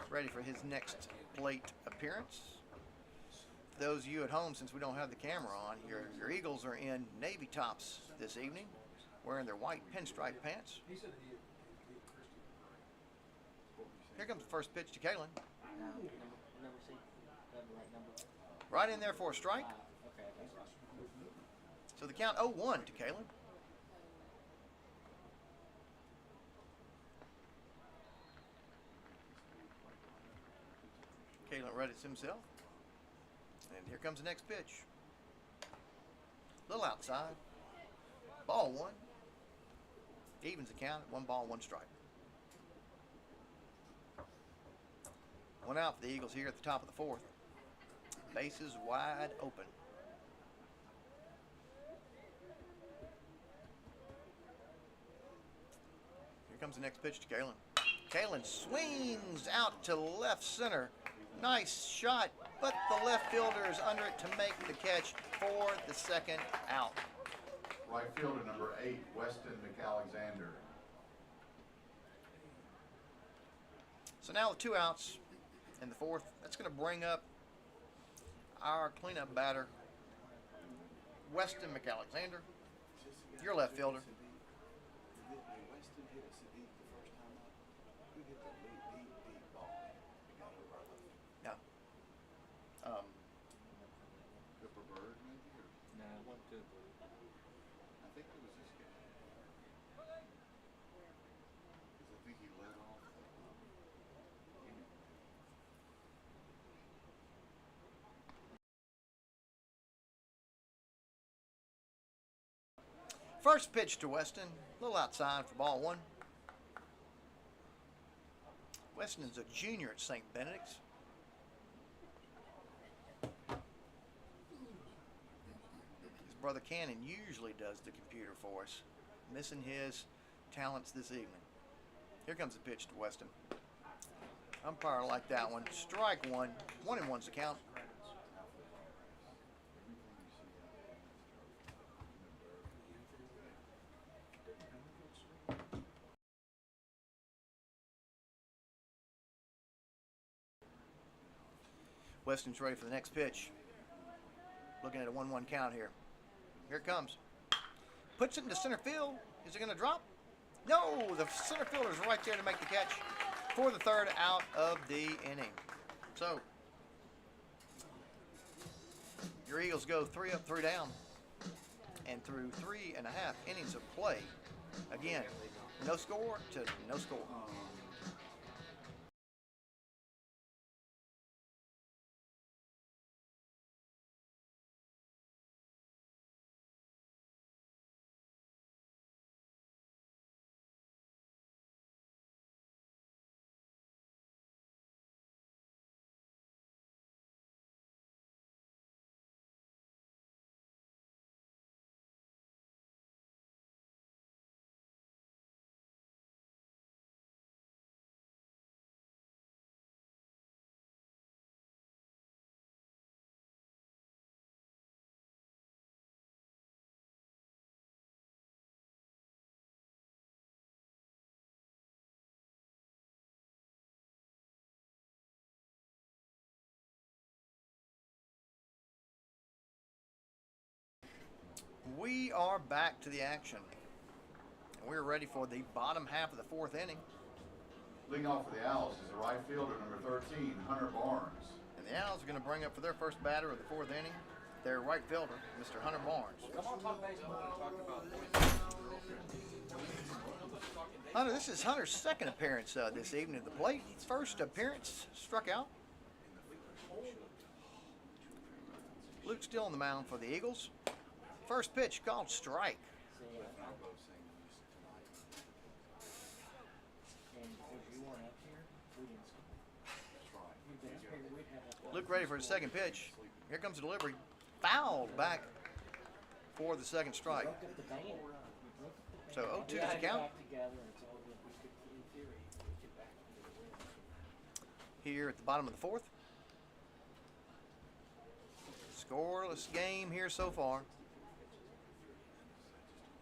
Ready for his next plate appearance. For those of you at home, since we don't have the camera on, your Eagles are in navy tops this evening, wearing their white pinstripe pants. Here comes the first pitch to Kalen. Right in there for a strike. So the count 0-1 to Kalen. Kalen readies himself. And here comes the next pitch. A little outside. Ball 1. Evens the count at 1 ball, 1 strike. 1 out for the Eagles here at the top of the 4th. Bases wide open. Here comes the next pitch to Kalen. Kalen swings out to left center. Nice shot, but the left fielder is under it to make the catch for the second out. Right fielder, number 8, Weston McAlexander. So now with 2 outs in the 4th, that's going to bring up our cleanup batter, Weston McAlexander, your left fielder. Yeah. I think it was this guy. Because I think he led off. First pitch to Weston, a little outside for ball 1. Weston is a junior at St. Benedict's. His brother Cannon usually does the computer for us. Missing his talents this evening. Here comes the pitch to Weston. Umpire like that one. Strike 1. 1-1's the count. Weston's ready for the next pitch. Looking at a 1-1 count here. Here it comes. Puts it into center field. Is it going to drop? No, the center fielder's right there to make the catch for the 3rd out of the inning. So, your Eagles go 3 up, 3 down. And through 3.5 innings of play, again, no score to no score. We are back to the action. And we're ready for the bottom half of the 4th inning. Leading off for the Owls is the right fielder, number 13, Hunter Barnes. And And the Owls are going to bring up for their first batter of the fourth inning their right fielder, Mr. Hunter Barnes. Come on, talk baseball. Talk about Hunter, this is Hunter's second appearance this evening at the plate. His first appearance struck out. Luke still on the mound for the Eagles. First pitch called strike. Luke ready for his second pitch. Here comes the delivery. Fouled back for the second strike. So 0-2 is the count. Here at the bottom of the fourth. Scoreless game here so far.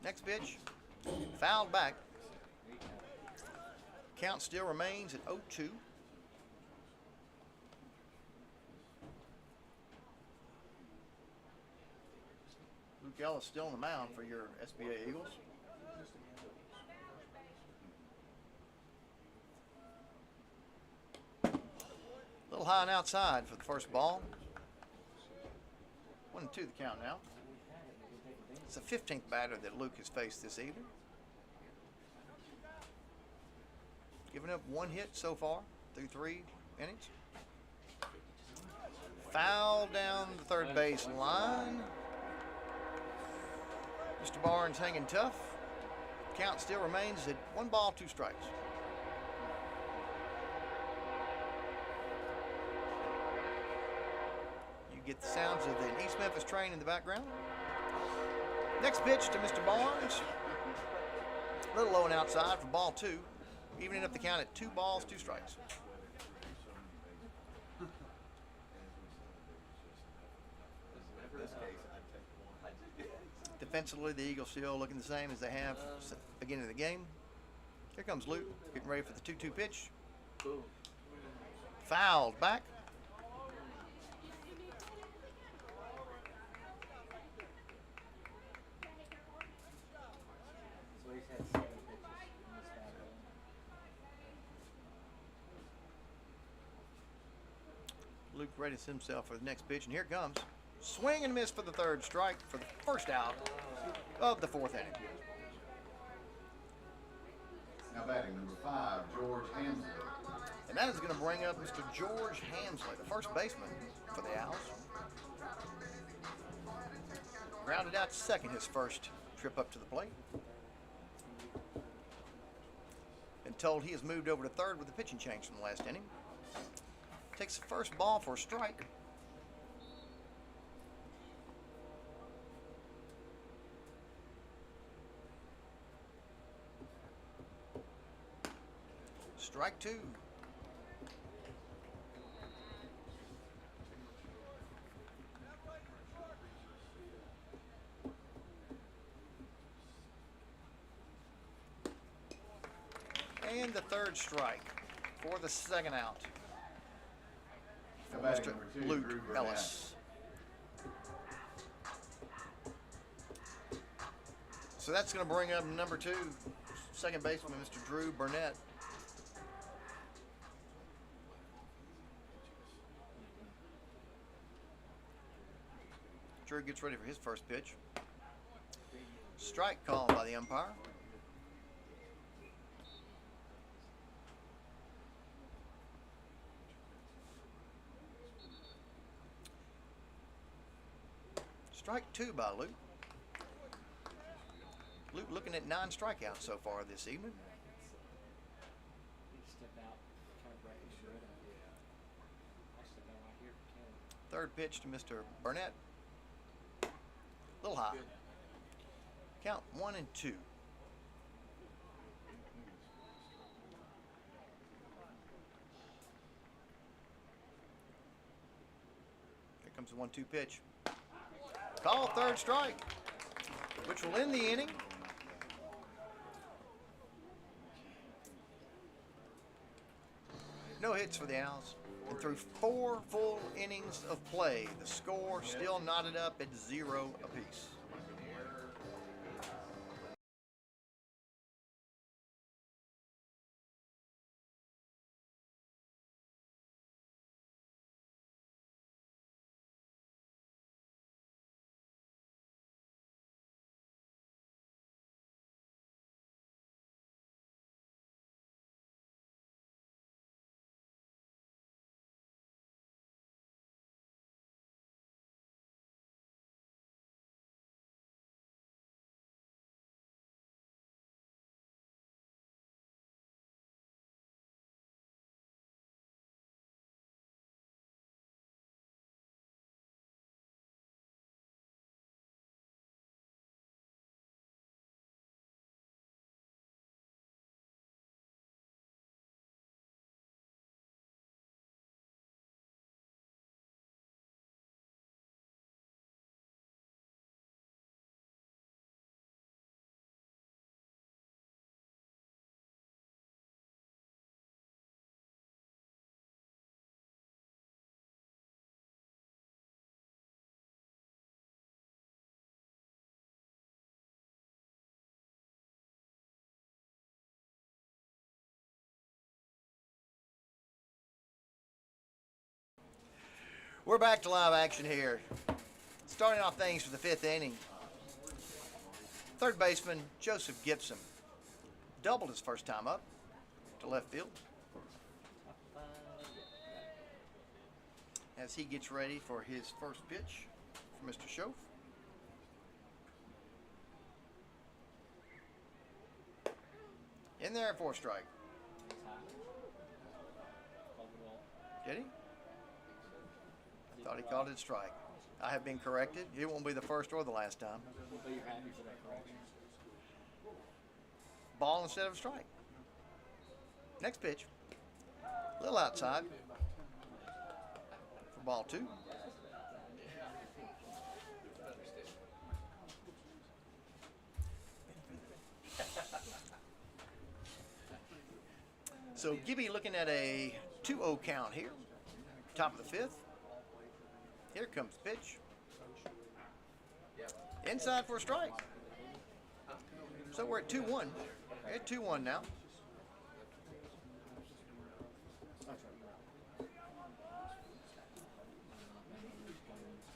Next pitch. Fouled back. Count still remains at 0-2. Luke Ellis still on the mound for your SBA Eagles. A little high and outside for the first ball. 1-2 the count now. It's the 15th batter that Luke has faced this evening. Giving up one hit so far through 3 innings. Foul down the third base line. Mr. Barnes hanging tough. Count still remains at 1 ball, 2 strikes. You get the sounds of the East Memphis train in the background. Next pitch to Mr. Barnes. A little low and outside for ball 2. Evening up the count at 2 balls, 2 strikes. Defensively, the Eagles still looking the same as they have at the beginning of the game. Here comes Luke, getting ready for the 2-2 pitch. Fouled back. Luke readies himself for the next pitch, and here it comes. Swing and miss for the third strike for the first out of the fourth inning. Now batting number 5, George Hamsley. And that is going to bring up Mr. George Hamsley, the first baseman for the Owls. Grounded out to second his first trip up to the plate. Been told he has moved over to third with a pitching change from the last inning. Takes the first ball for a strike. Strike 2. And the third strike for the second out. Now batting Mr. number 2, Luke Drew Burnett. Ellis. So that's going to bring up number 2, second baseman, Mr. Drew Burnett. Drew gets ready for his first pitch. Strike called by the umpire. Strike 2 by Luke. Luke looking at 9 strikeouts so far this evening. Third pitch to Mr. Burnett. A little high. Count 1 and 2. Here comes the 1-2 pitch. Call third strike, which will end the inning. No hits for the Owls. And through 4 full innings of play, the score still knotted up at 0 apiece. We're back to live action here. Starting off things for the fifth inning. Third baseman Joseph Gibson doubled his first time up to left field as he gets ready for his first pitch for Mr. Schoaf. In there for a strike. Did he? I thought he called it a strike. I have been corrected. It won't be the first or the last time. Ball instead of a strike. Next pitch. A little outside for ball 2. So Gibby looking at a 2-0 count here. Top of the fifth. Here comes the pitch. Inside for a strike. So we're at 2-1. We're at 2-1 now.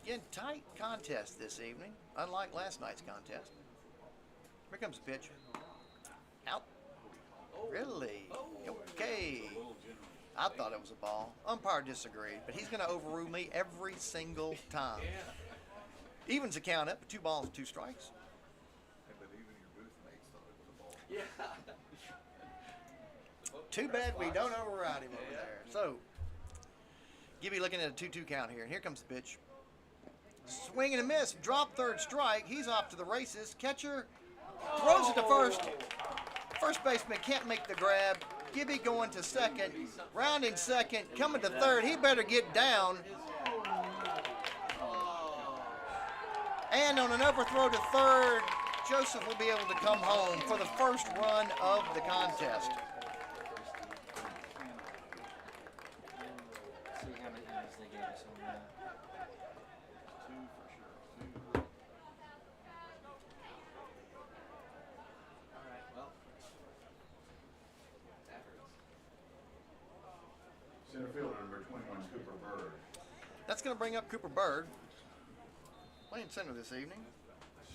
Again, tight contest this evening, unlike last night's contest. Here comes the pitch. Out. Really? Okay. I thought it was a ball. Umpire disagreed, but he's going to overrule me every single time. Evens the count up, 2 balls, 2 strikes. But even your booth mates thought it was a ball. Yeah. Too bad we don't override him over there. So, Gibby looking at a 2-2 count here. And here comes the pitch. Swing and a miss. Drop third strike. He's off to the races. Catcher throws it to first. First baseman can't make the grab. Gibby going to second. Rounding second. Coming to third. He better get down. And on an overthrow to third, Joseph will be able to come home for the first run of the contest. See how many innings they gave us on that. 2 for sure. 2. All right. Well, that hurts. Center fielder number 21, Cooper Bird. That's going to bring up Cooper Bird. Playing center this evening.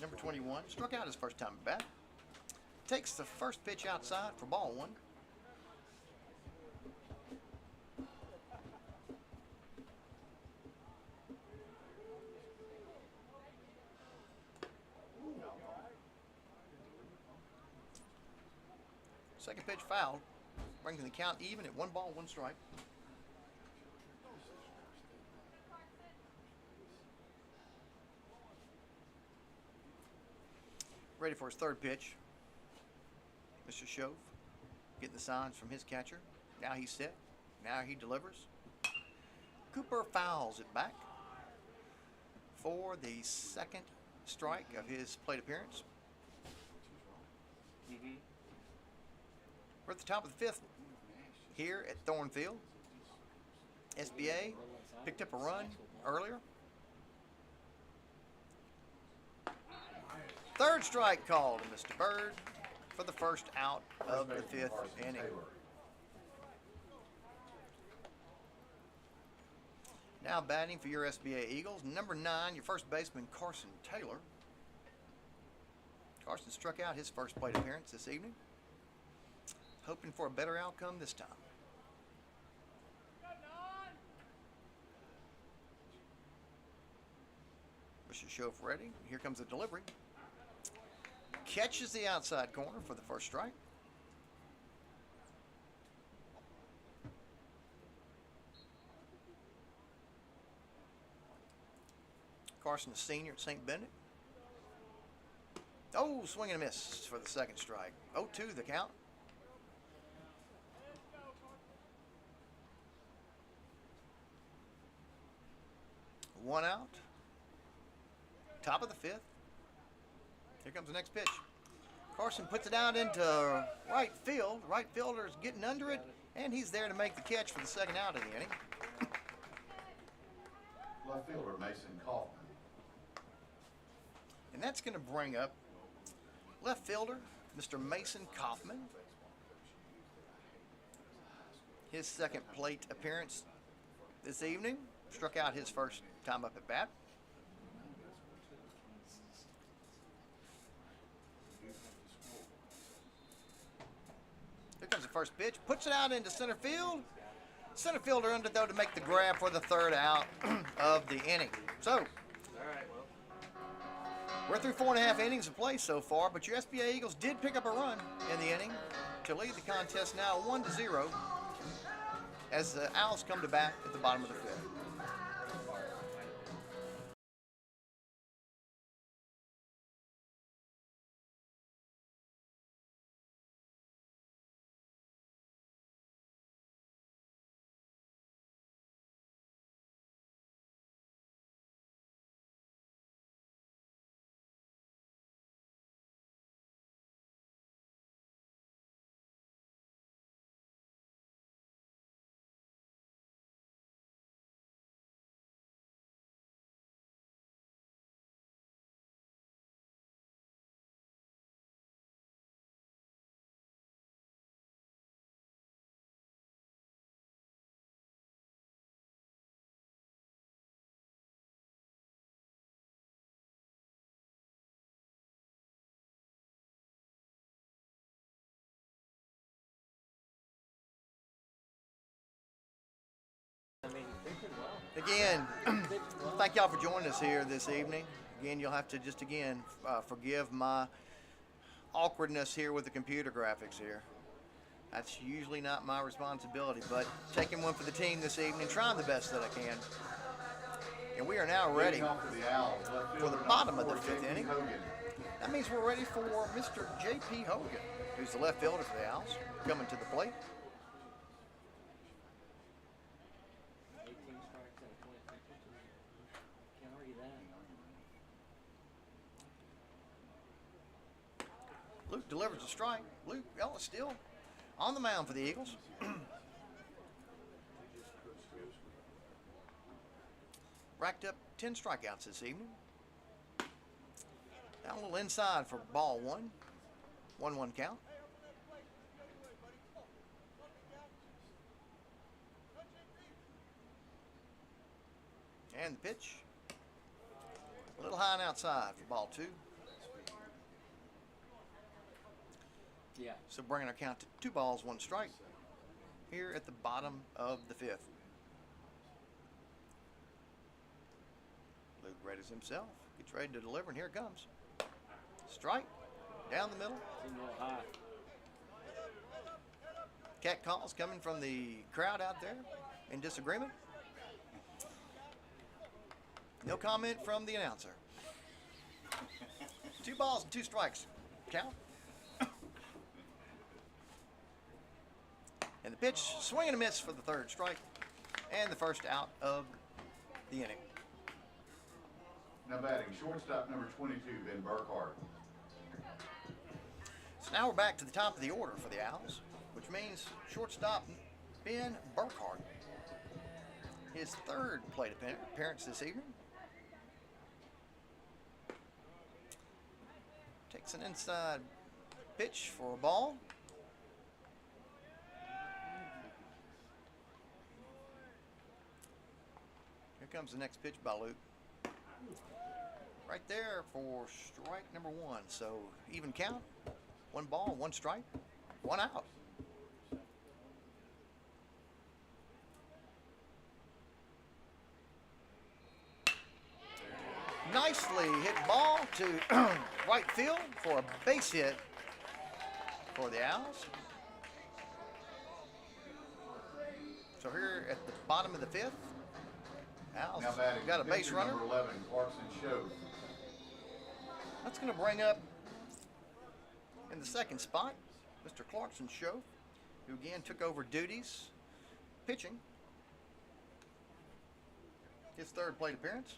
Number 21. Struck out his first time at bat. Takes the first pitch outside for ball 1. Second pitch fouled. Bringing the count even at 1 ball, 1 strike. Ready for his third pitch. Mr. Schoaf getting the signs from his catcher. Now he's set. Now he delivers. Cooper fouls it back for the second strike of his plate appearance. We're at the top of the 5th here at Thorn Field. SBA picked up a run earlier. Third strike called to Mr. Bird for the first out of the 5th inning. Now batting for your SBA Eagles, number 9, your first baseman, Carson Taylor. Carson struck out his first plate appearance this evening. Hoping for a better outcome this time. Mr. Schoaf ready. Here comes the delivery. Catches the outside corner for the first strike. Carson, a senior at St. Benedict. Oh, swing and a miss for the second strike. 0-2 the count. One out. Top of the 5th. Here comes the next pitch. Carson puts it out into right field. Right fielder's getting under it, and he's there to make the catch for the second out of the inning. Left fielder Mason Kaufman. And that's going to bring up left fielder, Mr. Mason Kaufman. His second plate appearance this evening struck out his first time up at bat. Here comes the first pitch. Puts it out into center field. Center fielder under though to make the grab for the third out of the inning. So, All right, well. we're through 4.5 innings of play so far, but your SBA Eagles did pick up a run in the inning to lead the contest now 1-0 as the Owls come to bat at the bottom of the fifth. I mean, they did well. Again, They did well. thank y'all for joining us here this evening. Again, you'll have to just forgive my awkwardness here with the computer graphics here. That's usually not my responsibility, but taking one for the team this evening, trying the best that I can. And we are now ready Leading off for the Owls, left for fielder the number bottom of the 4, fifth J.P. inning. Hogan. That means we're ready for Mr. J.P. Hogan, who's the left fielder for the Owls, coming to the plate. 18 strikes out of 23 pitches. Can't argue that. Luke delivers a strike. Luke Ellis still on the mound for the Eagles. Racked up 10 strikeouts this evening. Now a little inside for ball one. 1-1 count. And the pitch. A little high and outside for ball two. Yeah. So bringing our count to 2 balls, 1 strike here at the bottom of the fifth. Luke readies himself, gets ready to deliver, and here it comes. Strike, down the middle. Seemed a little high. Cat calls coming from the crowd out there in disagreement. No comment from the announcer. 2 balls and 2 strikes. Count. And the pitch, swing and a miss for the third strike, and the first out of the inning. Now batting, shortstop number 22, Ben Burkhardt. So now we're back to the top of the order for the Owls, which means shortstop Ben Burkhardt. His third plate appearance this evening. Takes an inside pitch for a ball. Here comes the next pitch by Luke. Right there for strike number 1. So even count. 1 ball, 1 strike, 1 out. Nicely hit ball to right field for a base hit for the Owls. So here at the bottom of the fifth, Owls Now batting, got a base pitcher runner. number 11, Clarkson Shove. That's going to bring up in the second spot, Mr. Clarkson Show, who again took over duties pitching. His third plate appearance.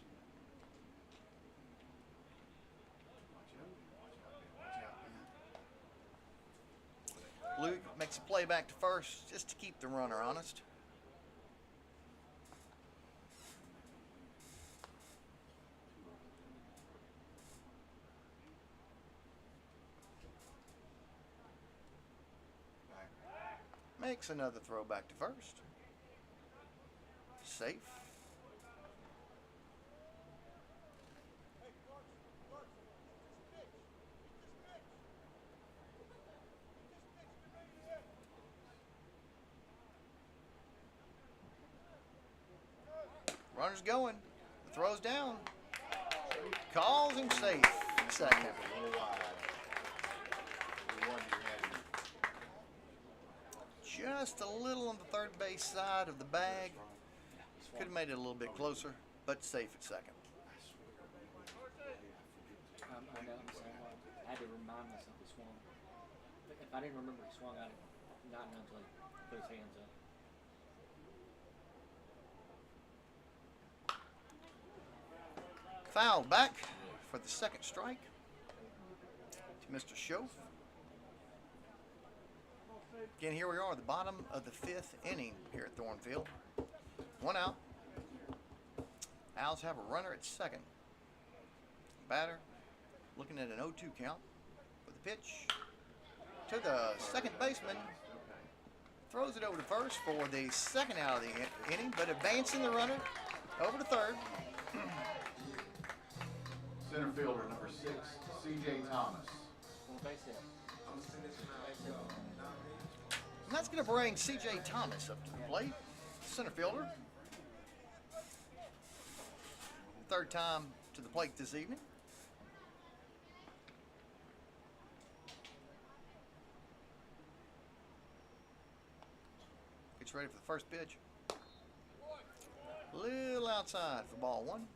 Luke makes a play back to first just to keep the runner honest. Makes another throw back to first. Safe. Batter's going. The throw's down. Calls him safe. Second. A little wide. The one you had. Just a little on the third base side of the bag. Could have made it a little bit closer, but safe at second. I know I'm saying I had to remind myself he swung. If I didn't remember he swung, I'd not know until he put his hands up. Foul back for the second strike to Mr. Schoaf. Again, here we are at the bottom of the fifth inning here at Thornfield. One out. Owls have a runner at second. Batter looking at an 0-2 count with the pitch to the second baseman. Throws it over to first for the second out of the inning, but advancing the runner over to third. Center fielder number 6, C.J. Thomas. Well, base hit. And that's going to bring C.J. Thomas up to the plate, center fielder. Third time to the plate this evening. Gets ready for the first pitch. Little outside for ball one.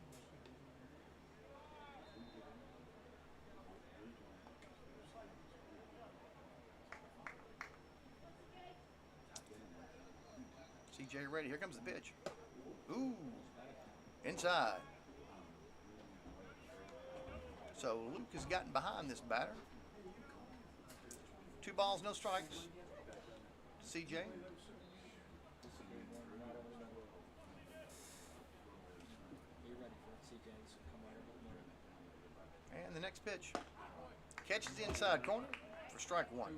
CJ ready. Here comes the pitch. Ooh. Inside. So Luke has gotten behind this batter. 2 balls, no strikes. CJ. Be ready for it, CJ. So come right over. And the next pitch. Catches the inside corner for strike one.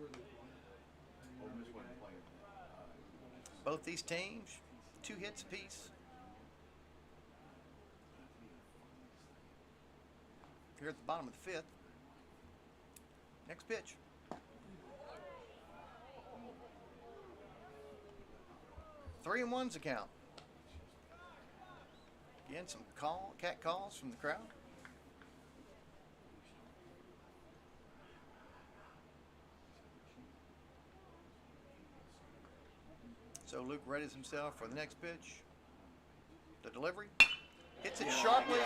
Both these teams, 2 hits apiece. Here at the bottom of the fifth. Next pitch. Three and one's the count. Again, some cat calls from the crowd. So Luke readies himself for the next pitch. The delivery. Hits it sharply.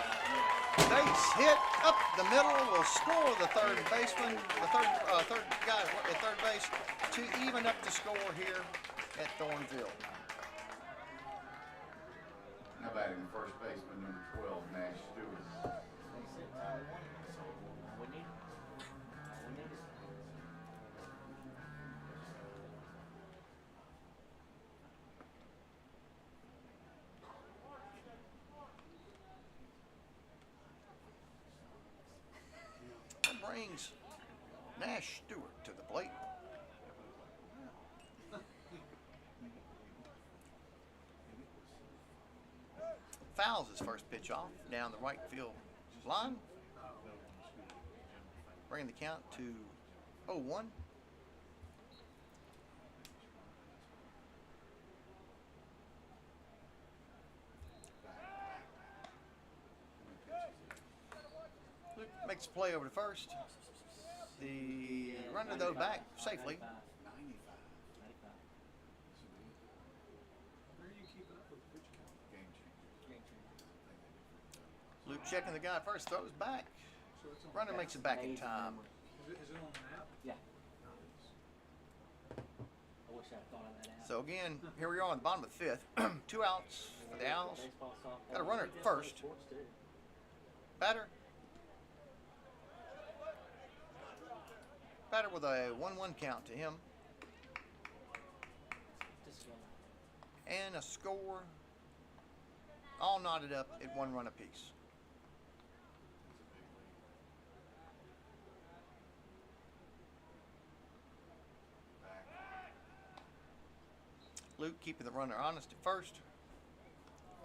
Base hit up the middle. Will score the third baseman, the third guy at third base to even up the score here at Thornfield. Now batting the first baseman number 12, Nash Stewart. We need it. We need it. That brings Nash Stewart to the plate. Fouls his first pitch off down the right field line. Bringing the count to 0-1. Luke makes a play over to first. The runner, though, back safely. 95. Luke checking the guy at first, throws back. Runner makes it back in time. Is it on the map? Yeah. I wish I had thought of that out. So again, here we are on the bottom of the fifth. 2 outs for the Owls. Baseball, softball. Got a runner at first. Sports too. Batter. Batter with a 1-1 count to him. Just And a score all knotted up at 1 run apiece. Luke keeping the runner honest at first.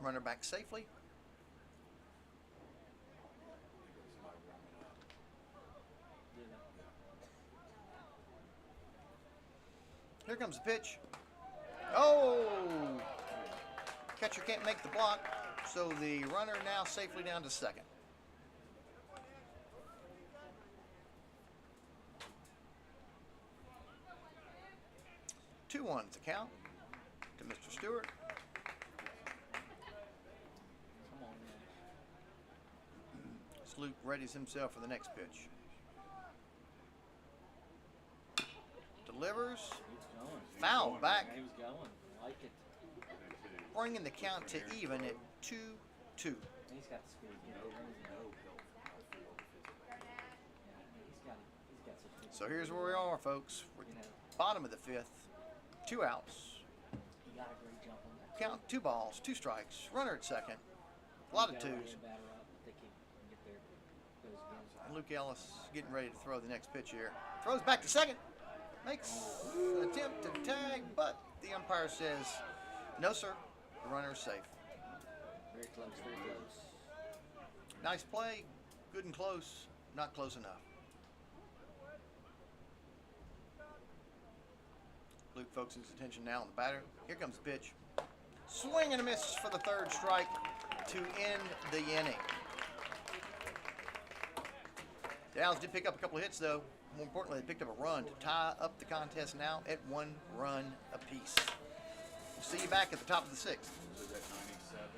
Runner back safely. Here comes the pitch. Oh! Catcher can't make the block. So the runner now safely down to second. Two ones to count to Mr. Stewart. Come on, man. As Luke readies himself for the next pitch. Delivers. He's going. Foul back, He was going. I like it. bringing the count to even at 2-2. And he's got the speed. Yeah, he's got such good. So here's where we are, folks. We're You know, bottom of the fifth. 2 outs. he got a great jump on that. Count 2 balls, 2 strikes. Runner at second. A lot of They got a twos. batter up, but they can get there. Goes again. And Luke Ellis getting ready to throw the next pitch here. Throws back to second. Makes an attempt to tag, but the umpire says, no, sir. The runner is safe. Very close, very close. Nice play. Good and close. Not close enough. Luke focuses his attention now on the batter. Here comes the pitch. Swing and a miss for the 3rd strike to end the inning. The Owls did pick up a couple of hits, though. More importantly, they picked up a run to tie up the contest now at 1 run apiece. We'll see you back at the top of the 6th. Was it at 97?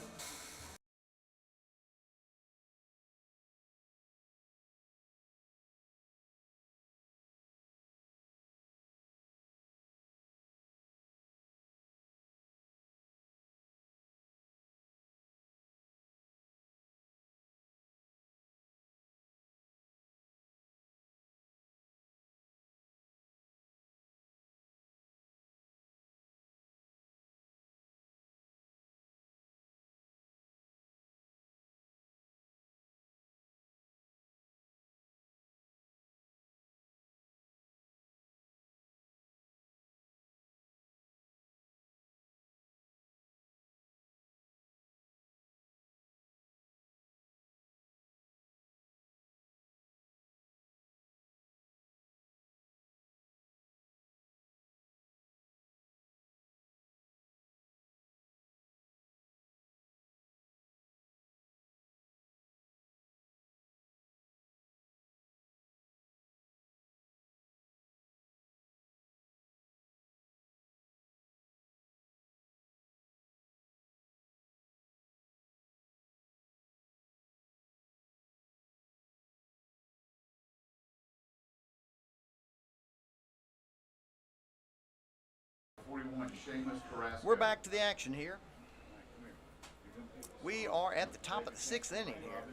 Seamus Carrasco. We're back to the action here. We are at the top of the 6th inning here.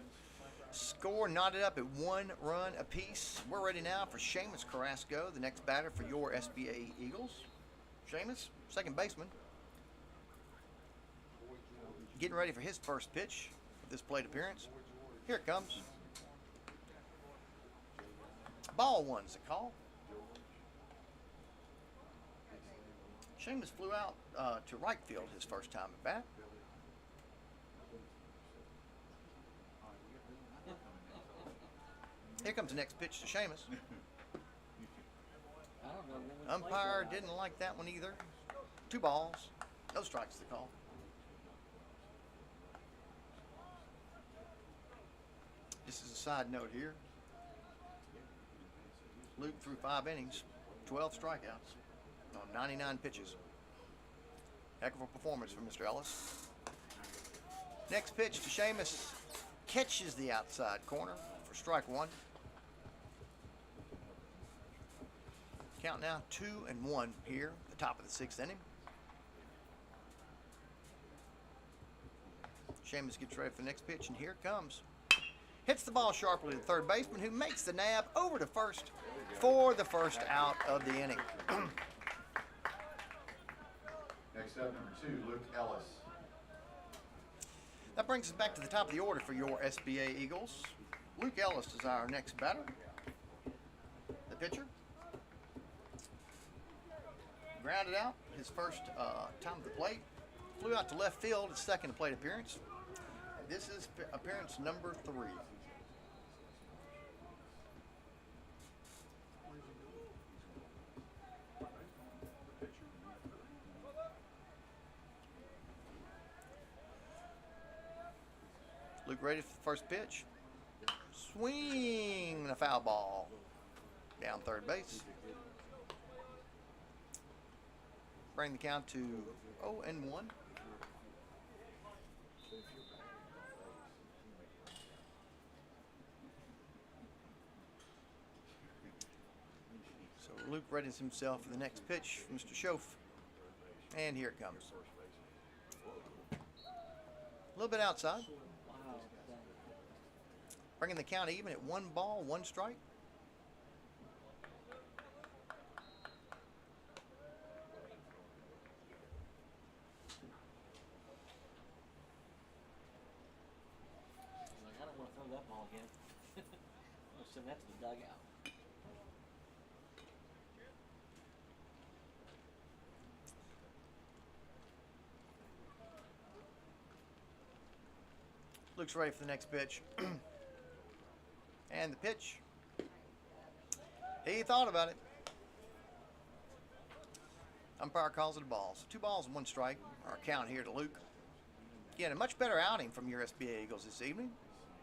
Score knotted up at 1 run apiece. We're ready now for Seamus Carrasco, the next batter for your SBA Eagles. Seamus, second baseman, getting ready for his first pitch of this plate appearance. Here it comes. Ball 1's the call. Seamus flew out to right field his first time at bat. Here comes the next pitch to Seamus. I don't know. when we Umpire played that. didn't like that one either. 2 balls, no strikes the call. Just as a side note here, Luke threw 5 innings, 12 strikeouts on 99 pitches. Heck of a performance from Mr. Ellis. Next pitch to Seamus catches the outside corner for strike 1. Count now 2-1 here, at the top of the 6th inning. Seamus gets ready for the next pitch, and here it comes. Hits the ball sharply to the third baseman, who makes the nab over to first for the first out of the inning. Next up, number 2, Luke Ellis. That brings us back to the top of the order for your SBA Eagles. Luke Ellis is our next batter. The pitcher. Grounded out his first time at the plate. Flew out to left field his second plate appearance. This is appearance number 3. ready for the first pitch. Swing, a foul ball. Down third base. Bring the count to 0-1. So Luke readies himself for the next pitch from Mr. Schoaf. And here it comes. A little bit outside. Bringing the count even at 1 ball, 1 strike. I don't want to throw that ball again. I'll send that to the dugout. Luke's ready for the next pitch. And the pitch. He thought about it. Umpire calls it a ball. So 2 balls and 1 strike. Our count here to Luke. Again, a much better outing from your SBA Eagles this evening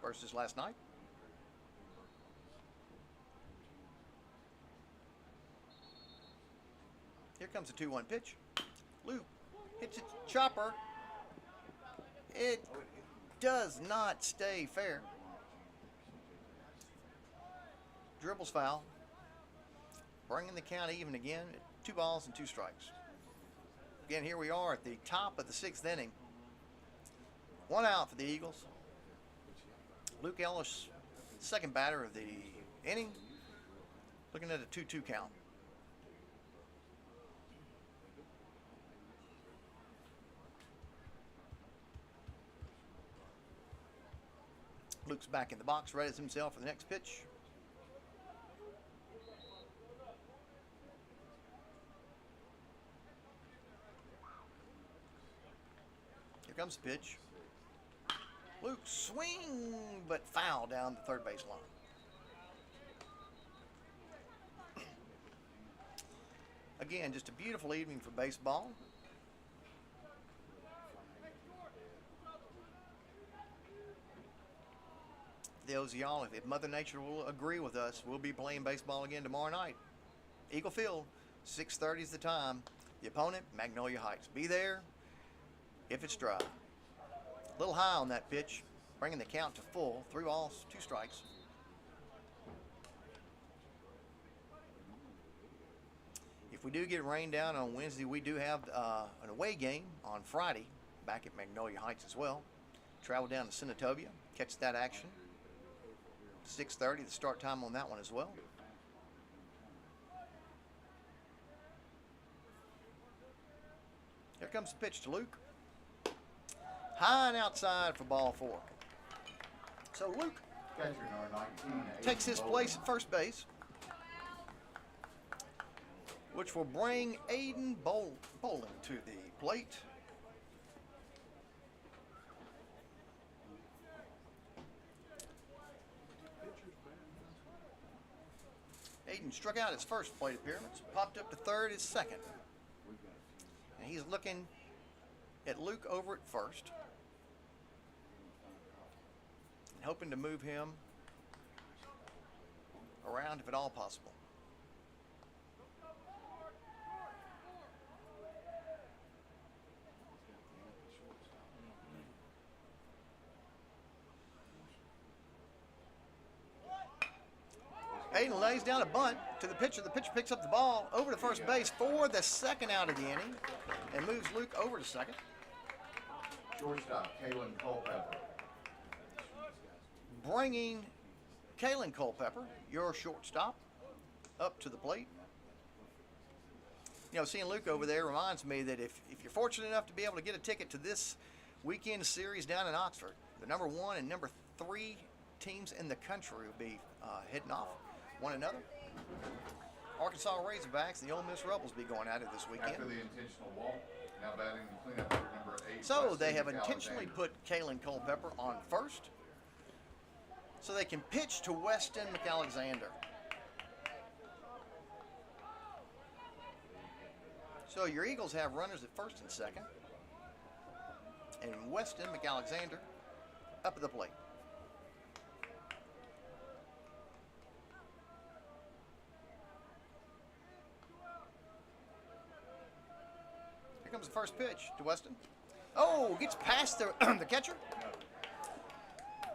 versus last night. Here comes a 2-1 pitch. Luke hits it chopper. It does not stay fair. Dribbles foul. Bringing the count even again at 2 balls and 2 strikes. Again, here we are at the top of the 6th inning. 1 out for the Eagles. Luke Ellis, second batter of the inning, looking at a 2-2 count. Luke's back in the box, readies himself for the next pitch. Here comes the pitch. Luke swing, but foul down the third base line. Again, just a beautiful evening for baseball. Those of y'all, if Mother Nature will agree with us, we'll be playing baseball again tomorrow night. Eagle Field, 6:30 is the time. The opponent, Magnolia Heights. Be there if it's dry. A little high on that pitch, bringing the count to full. 3 balls, 2 strikes. If we do get rained down on Wednesday, we do have an away game on Friday back at Magnolia Heights as well. Travel down to Senatobia, catch that action. 6:30, the start time on that one as well. Here comes the pitch to Luke. High and outside for ball 4. So Luke Catcher number 19. takes his place at first base, which will bring Aiden Bolin to the plate. Aiden struck out his first plate appearance, popped up to third his second. And he's looking at Luke over at first, and hoping to move him around if at all possible. Aiden lays down a bunt to the pitcher. The pitcher picks up the ball over to first base for the second out of the inning and moves Luke over to second. Shortstop, Kalen Culpepper. Bringing Kalen Culpepper, your shortstop, up to the plate. You know, seeing Luke over there reminds me that if you're fortunate enough to be able to get a ticket to this weekend series down in Oxford, the number 1 and number 3 teams in the country will be heading off one another. Arkansas Razorbacks and the Ole Miss Rebels be going at it this weekend. After the intentional walk, now batting the cleanup hitter number 8. So they have Weston intentionally McAlexander. put Kalen Culpepper on first so they can pitch to Weston McAlexander. So your Eagles have runners at first and second, and Weston McAlexander up at the plate. Here comes the first pitch to Weston. Oh, gets past the, the catcher.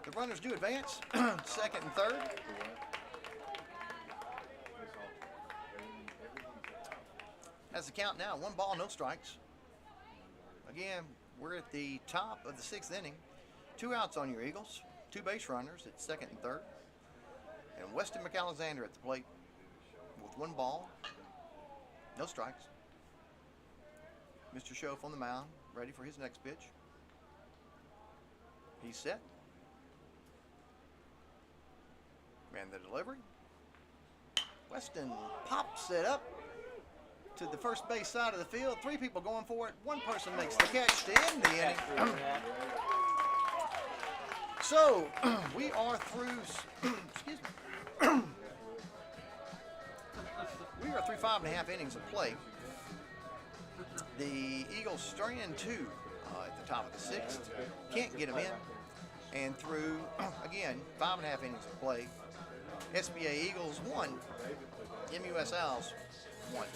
The runners do advance, second and third. That's the count now, 1 ball, no strikes. Again, we're at the top of the 6th inning. 2 outs on your Eagles, 2 base runners at second and third. And Weston McAlexander at the plate with 1 ball, no strikes. Mr. Schoaf on the mound, ready for his next pitch. He's set. And the delivery. Weston pops it up to the first base side of the field. 3 people going for it. 1 person makes the catch to end the inning. So we are through. Excuse me. We are through 5.5 innings of play. The Eagles strand 2 at the top of the 6th. Can't get them in. And through, again, 5.5 innings of play, SBA Eagles 1, MUS Owls 1.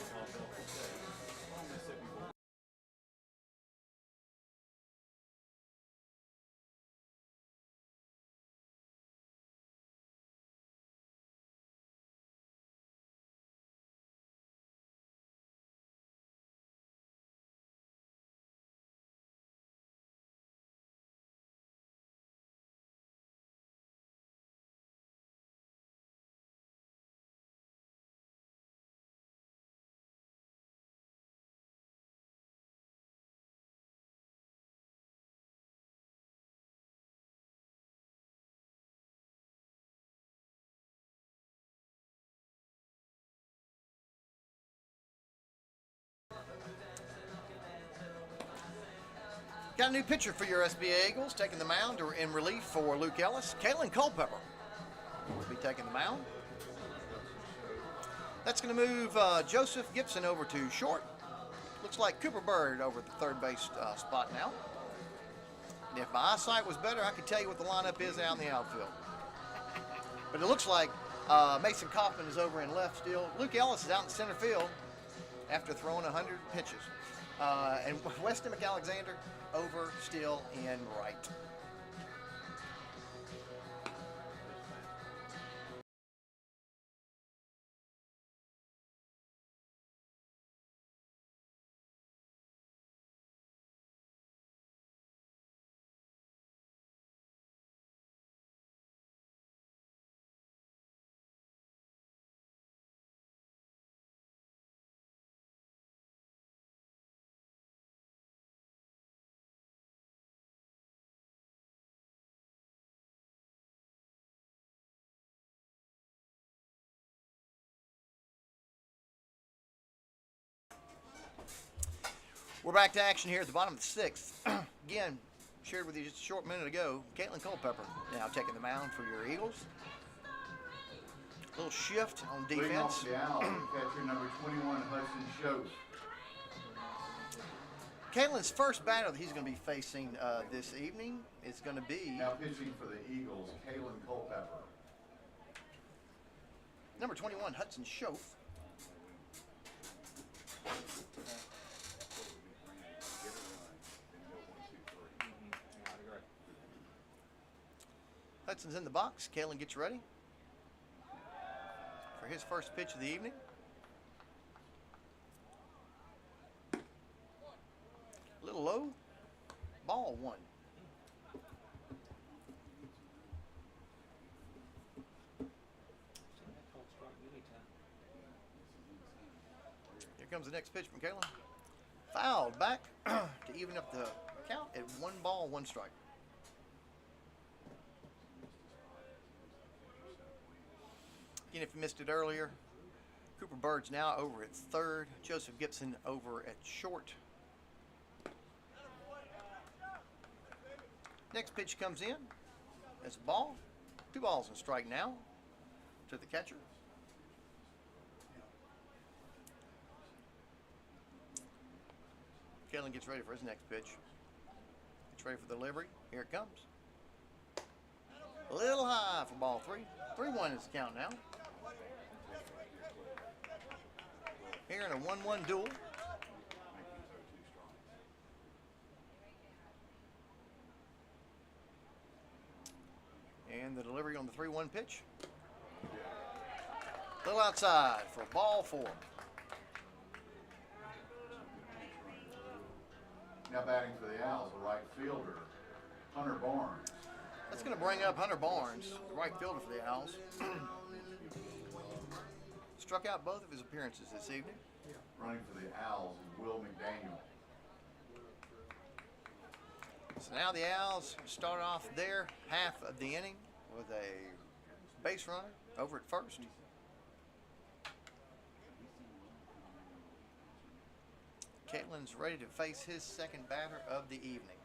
Got a new pitcher for your SBA Eagles, taking the mound or in relief for Luke Ellis. Kalen Culpepper will be taking the mound. That's going to move Joseph Gibson over to short. Looks like Cooper Bird over at the third base spot now. And if my eyesight was better, I could tell you what the lineup is out in the outfield. But it looks like Mason Kaufman is over in left still. Luke Ellis is out in center field after throwing 100 pitches. And Weston McAlexander over still in right. We're back to action here at the bottom of the 6th. Again, shared with you just a short minute ago, Kalen Culpepper now taking the mound for your Eagles. A little shift on Bring defense. off the owl, catcher number 21, Hudson Schoaf. Kalen's first batter that he's going to be facing this evening is going to be Now pitching for the Eagles, Kalen Culpepper. number 21, Hudson Schoaf. Hudson's in the box. Kalen gets ready for his first pitch of the evening. A little low. Ball 1. Here comes the next pitch from Kalen. Fouled back to even up the count at 1 ball, 1 strike. Again, if you missed it earlier, Cooper Bird's now over at third. Joseph Gibson over at short. Next pitch comes in. That's a ball. 2 balls and strike now to the catcher. Kellen gets ready for his next pitch. Gets ready for the delivery. Here it comes. A little high for ball 3. 3-1 is the count now. Here in a 1-1 duel. And the delivery on the 3-1 pitch. Little outside for ball 4. Now batting for the Owls, the right fielder, Hunter Barnes. That's going to bring up Hunter Barnes, the right fielder for the Owls. Struck out both of his appearances this evening. Running for the Owls is Will McDaniel. So now the Owls start off their half of the inning with a base runner over at first. Caitlin's ready to face his second batter of the evening.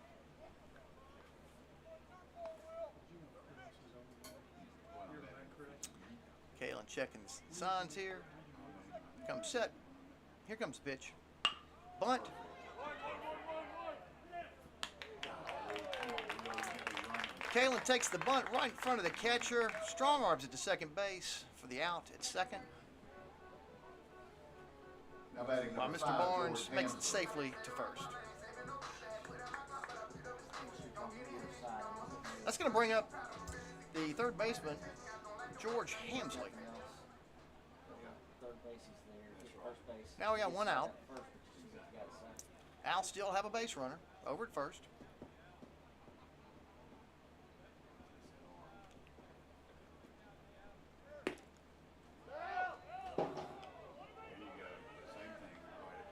Caitlin checking the signs here. Comes set. Here comes the pitch. Bunt. Caitlin takes the bunt right in front of the catcher. Strong arms at the second base for the out at second. Now batting While number Mr. 5, Barnes George makes it Hansel. safely to first. That's going to bring up the third baseman, George Hamsley. Third base is there. Just first base. Now we got one out. First, but you got second. Al still have a base runner over at first.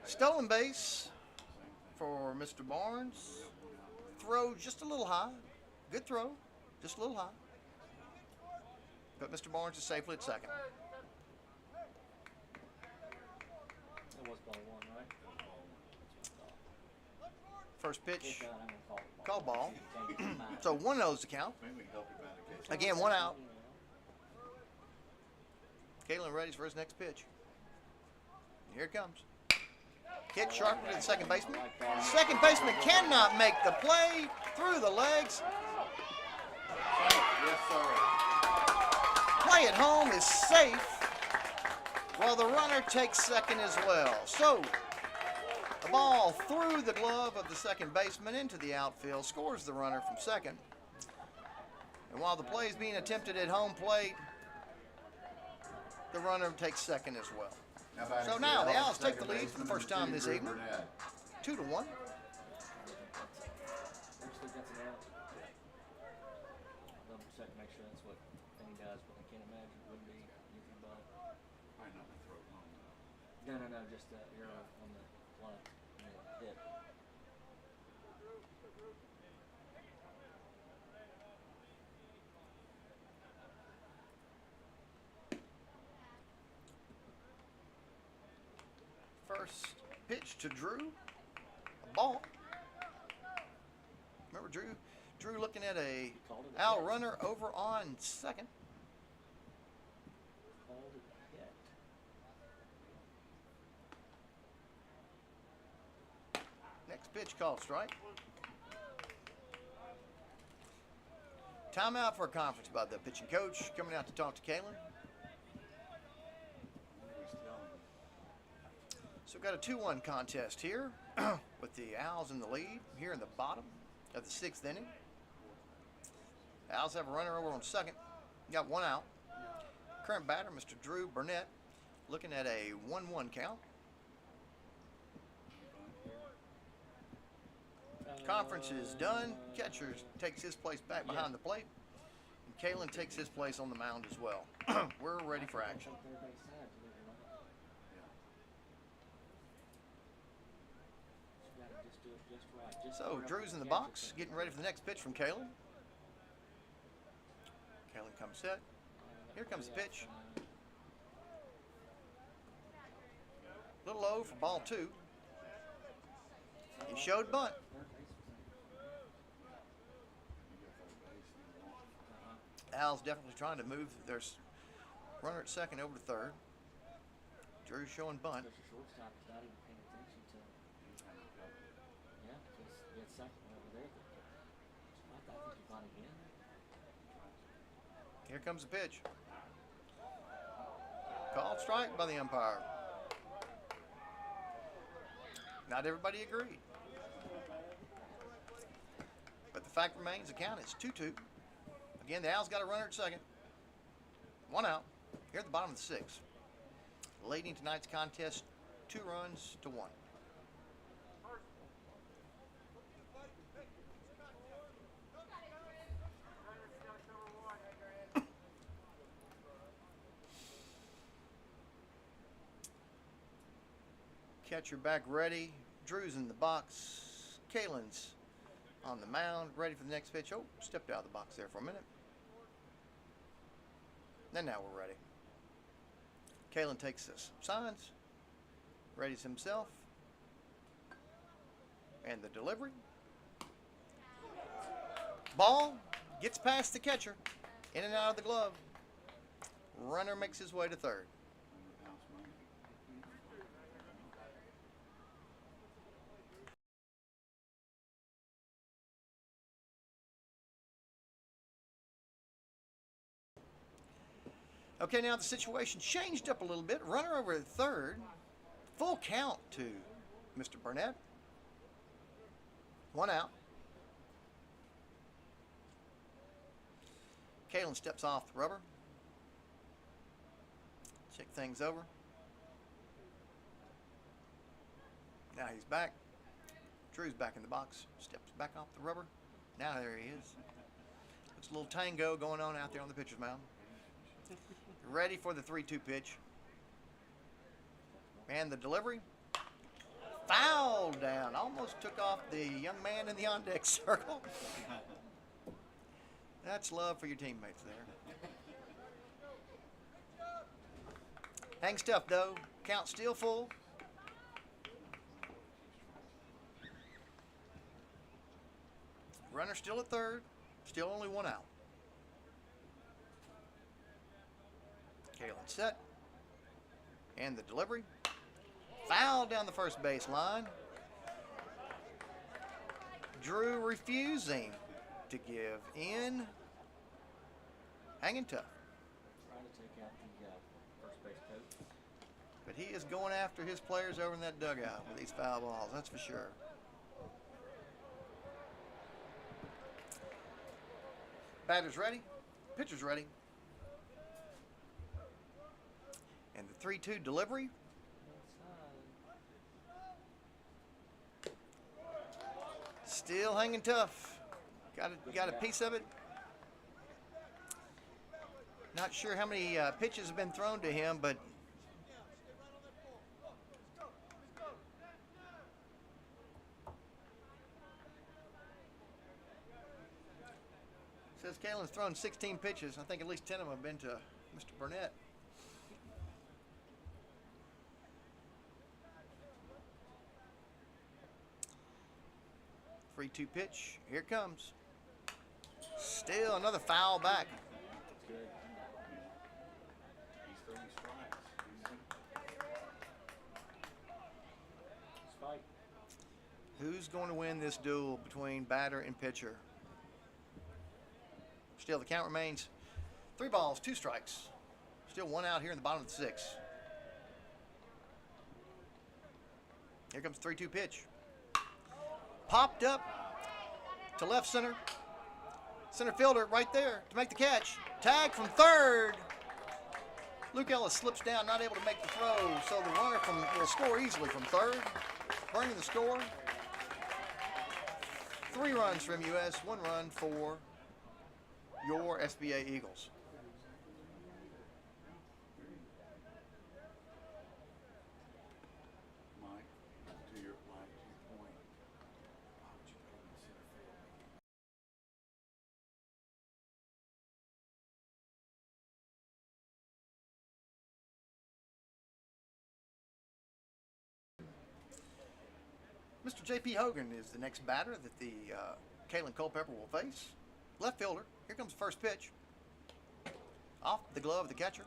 Stolen base for Mr. Barnes. Throw just a little high. Good throw, just a little high. But Mr. Barnes is safely at second. That was ball 1, right? First pitch, If not, I'm gonna call ball. Change your mind. So 1-0's the count. Maybe we can help you out in case. Again, one out. Caitlin ready for his next pitch. Here it comes. Hit sharply to the second baseman. Second baseman cannot make the play through the legs. Yes, sir. Play at home is safe while the runner takes second as well. So the ball through the glove of the second baseman into the outfield scores the runner from second. And while the play is being attempted at home plate, the runner takes second as well. Now batting So for now the Owls take second the lead for the baseman, first time number this 2, evening. Burnett. 2-1. Actually, that's an out. Double check, make sure that's what thing does, but I can't imagine it would be easy ball. Probably not gonna throw it home, though. No, just the arrow on the line and the hit. First pitch to Drew. A ball. Remember Drew looking at a Owl runner over on second. Called it hit. Next pitch called strike. Timeout for a conference by the pitching coach coming out to talk to Kaylin. So we've got a 2-1 contest here with the Owls in the lead here in the bottom of the 6th inning. The Owls have a runner over on second. Got one out. Current batter, Mr. Drew Burnett, looking at a 1-1 count. Conference is done. Catcher takes his place back behind the plate. And Kaylin takes his place on the mound as well. We're ready for action. Third base side, believe it or not. You gotta just do it just right. Just So throw it up Drew's to in the catch it. box, getting ready for the next pitch from Kaylin. Kaylin comes set. Here comes the pitch. A little low for ball 2. He showed bunt. Al's definitely trying to move their runner at second over to third. Drew's showing bunt. There's a shortstop that's not even paying attention to. Yeah, just get second over there. I think you got again. Here comes the pitch. Called strike by the umpire. Not everybody agreed. But the fact remains the count is 2-2 Again, the Owls got a runner at second. One out. Here at the bottom of the sixth. Leading tonight's contest 2 runs to 1. Catcher back ready. Drew's in the box. Kalen's on the mound, ready for the next pitch. Oh, stepped out of the box there for a minute. Then now we're ready. Kalen takes this signs, readies himself, and the delivery. Ball gets past the catcher, in and out of the glove. Runner makes his way to third. Okay, now the situation changed up a little bit. Runner over at third. Full count to Mr. Burnett. 1 out. Kalen steps off the rubber. Check things over. Now he's back. Drew's back in the box. Steps back off the rubber. Now there he is. Looks a little tango going on out there on the pitcher's mound. Ready for the 3-2 pitch. And the delivery. Foul down. Almost took off the young man in the on-deck circle. That's love for your teammates there. Hangs tough, though. Count still full. Runner still at third. Still only 1 out. Kalen set. And the delivery. Foul down the first base line. Drew refusing to give in. Hanging tough. Trying to take out the first base coach. But he is going after his players over in that dugout with these foul balls, that's for sure. Batter's ready. Pitcher's ready. And the 3-2 delivery. Still hanging tough. Got a piece of it. Not sure how many pitches have been thrown to him, but says Kalen's thrown 16 pitches. I think at least 10 of them have been to Mr. Burnett. Three-two pitch. Here it comes. Still another foul back. Good. He's throwing strikes. Spike. Who's going to win this duel between batter and pitcher? Still, the count remains 3 balls, 2 strikes. Still 1 out here in the bottom of the 6th. Here comes the 3-2 pitch. Popped up to left center. Center fielder right there to make the catch. Tag from third. Luke Ellis slips down, not able to make the throw, so the runner will score easily from third, bringing the score. 3 runs for MUS, 1 run for your SBA Eagles. Mike, to your point, why would you put him in center field? Mr. J.P. Hogan is the next batter that the Kalen Culpepper will face. Left fielder. Here comes the first pitch. Off the glove of the catcher.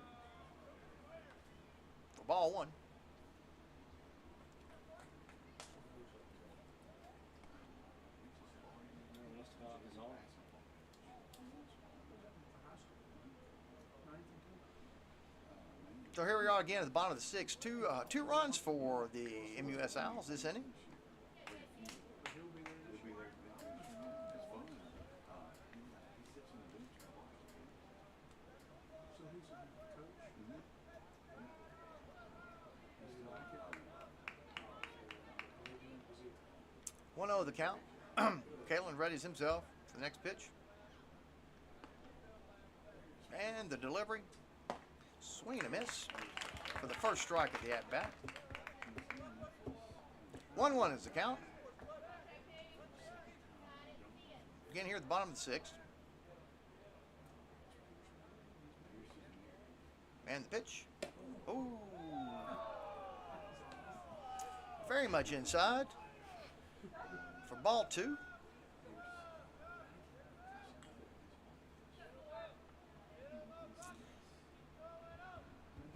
For ball 1. So here we are again at the bottom of the 6th. Two runs for the MUS Owls this inning. 1-0 the count. Kalen readies himself for the next pitch. And the delivery. Swing and a miss for the first strike of the at-bat. 1-1 is the count. Again here at the bottom of the sixth. And the pitch. Ooh. Very much inside for ball 2.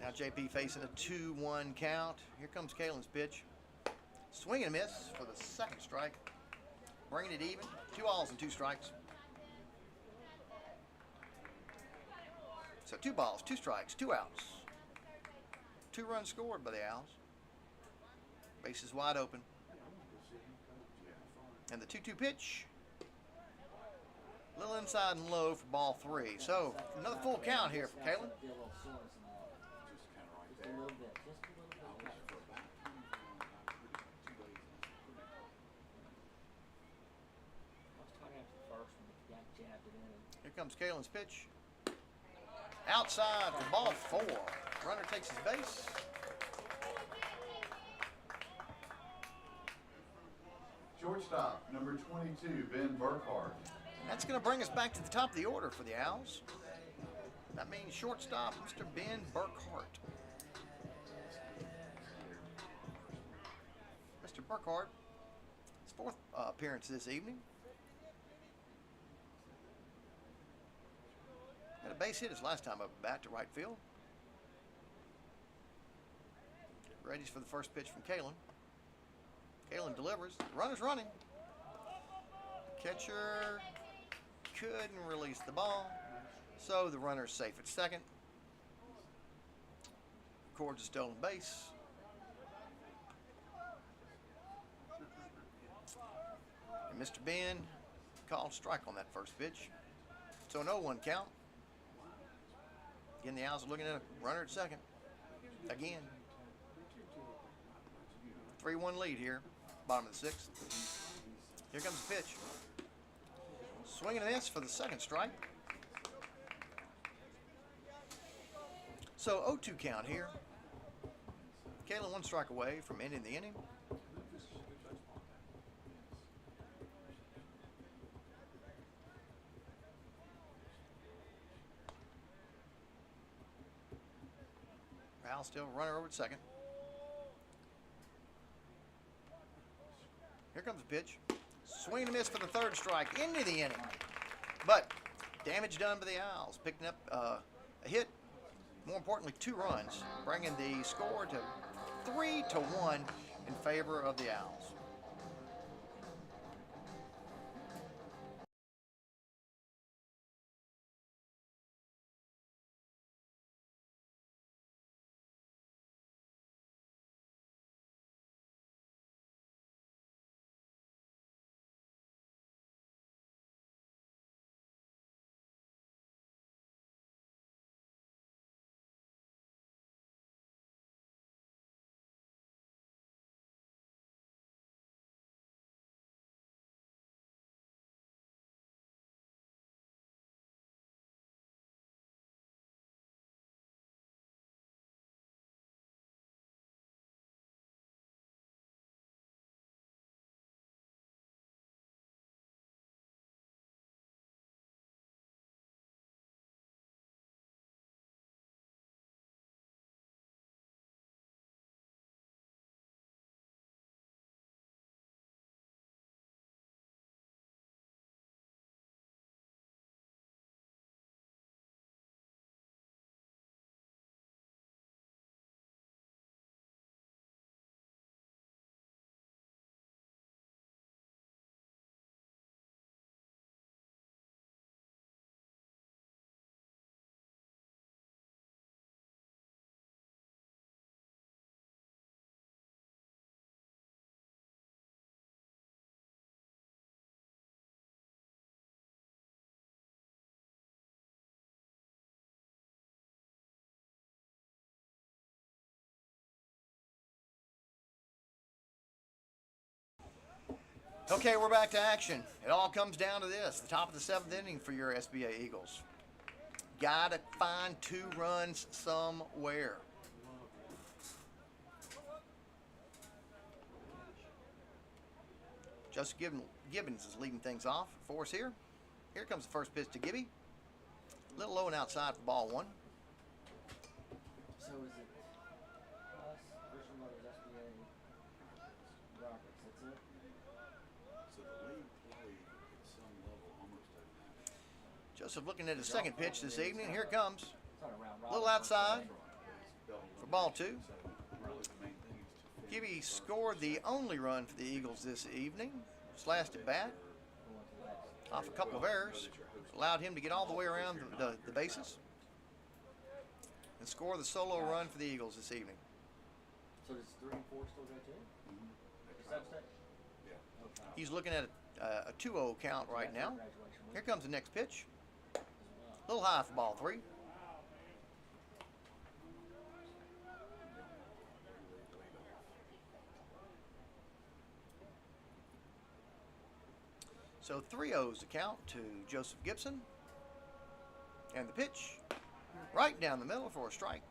Now JP facing a 2-1 count. Here comes Kalen's pitch. Swing and a miss for the second strike. Bringing it even. 2 balls and 2 strikes. So 2 balls, 2 strikes, 2 outs. 2 runs scored by the Owls. Bases wide open. And the 2-2 pitch. A little inside and low for ball 3. So another full count here for Kalen. Here comes Kalen's pitch. Outside for ball 4. Runner takes his base. Shortstop, number 22, Ben Burkhart. That's going to bring us back to the top of the order for the Owls. That means shortstop, Mr. Ben Burkhart. Mr. Burkhart, his 4th appearance this evening. Had a base hit his last time up bat to right field. Readies for the first pitch from Kalen. Kalen delivers. Runner's running. Catcher couldn't release the ball, so the runner's safe at second. Records a stolen base. And Mr. Ben called strike on that first pitch. So an 0-1 count. Again, the Owls are looking at a runner at second. Again. 3-1 lead here, bottom of the 6th. Here comes the pitch. Swing and a miss for the second strike. So 0-2 count here. Kalen 1 strike away from ending the inning. Al still runner over at second. Here comes the pitch. Swing and a miss for the third strike into the inning. But damage done by the Owls. Picking up a hit. More importantly, 2 runs. Bringing the score to 3-1 in favor of the Owls. Okay, we're back to action. It all comes down to this. The top of the 7th inning for your SBA Eagles. Gotta find 2 runs somewhere. Joseph Gibbons is leading things off for us here. Here comes the first pitch to Gibby. A little low and outside for ball 1. So is it us, Christian Motors, SBA, Roberts, that's it? So the league played at some level almost every night. Joseph looking at his second pitch this evening. Here it comes. It's not around A little Roberts. outside But for ball 2. so really the main thing is to finish Gibby the first scored the only run for the Eagles this evening. Slashed at bat off a couple of errors. Allowed him to get all the way around the bases and score the solo run for the Eagles this evening. So does 3 and 4 still go too? The substate? Yeah. Okay. He's looking at a 2-0 count right now. Graduation week Here comes the next pitch. as A little high for ball 3. So 3-0's the count to Joseph Gibson. And the pitch right down the middle for a strike.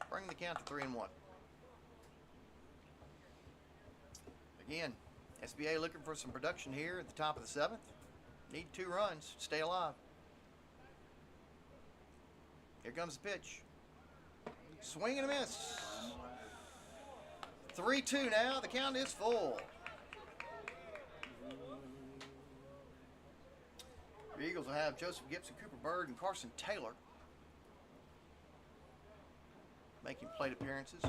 Bringing the count to 3-1. Again, SBA looking for some production here at the top of the 7th. Need 2 runs to stay alive. Here comes the pitch. Swing and a miss. 3-2 now. The count is full. The Eagles will have Joseph Gibson, Cooper Bird, and Carson Taylor making plate appearances.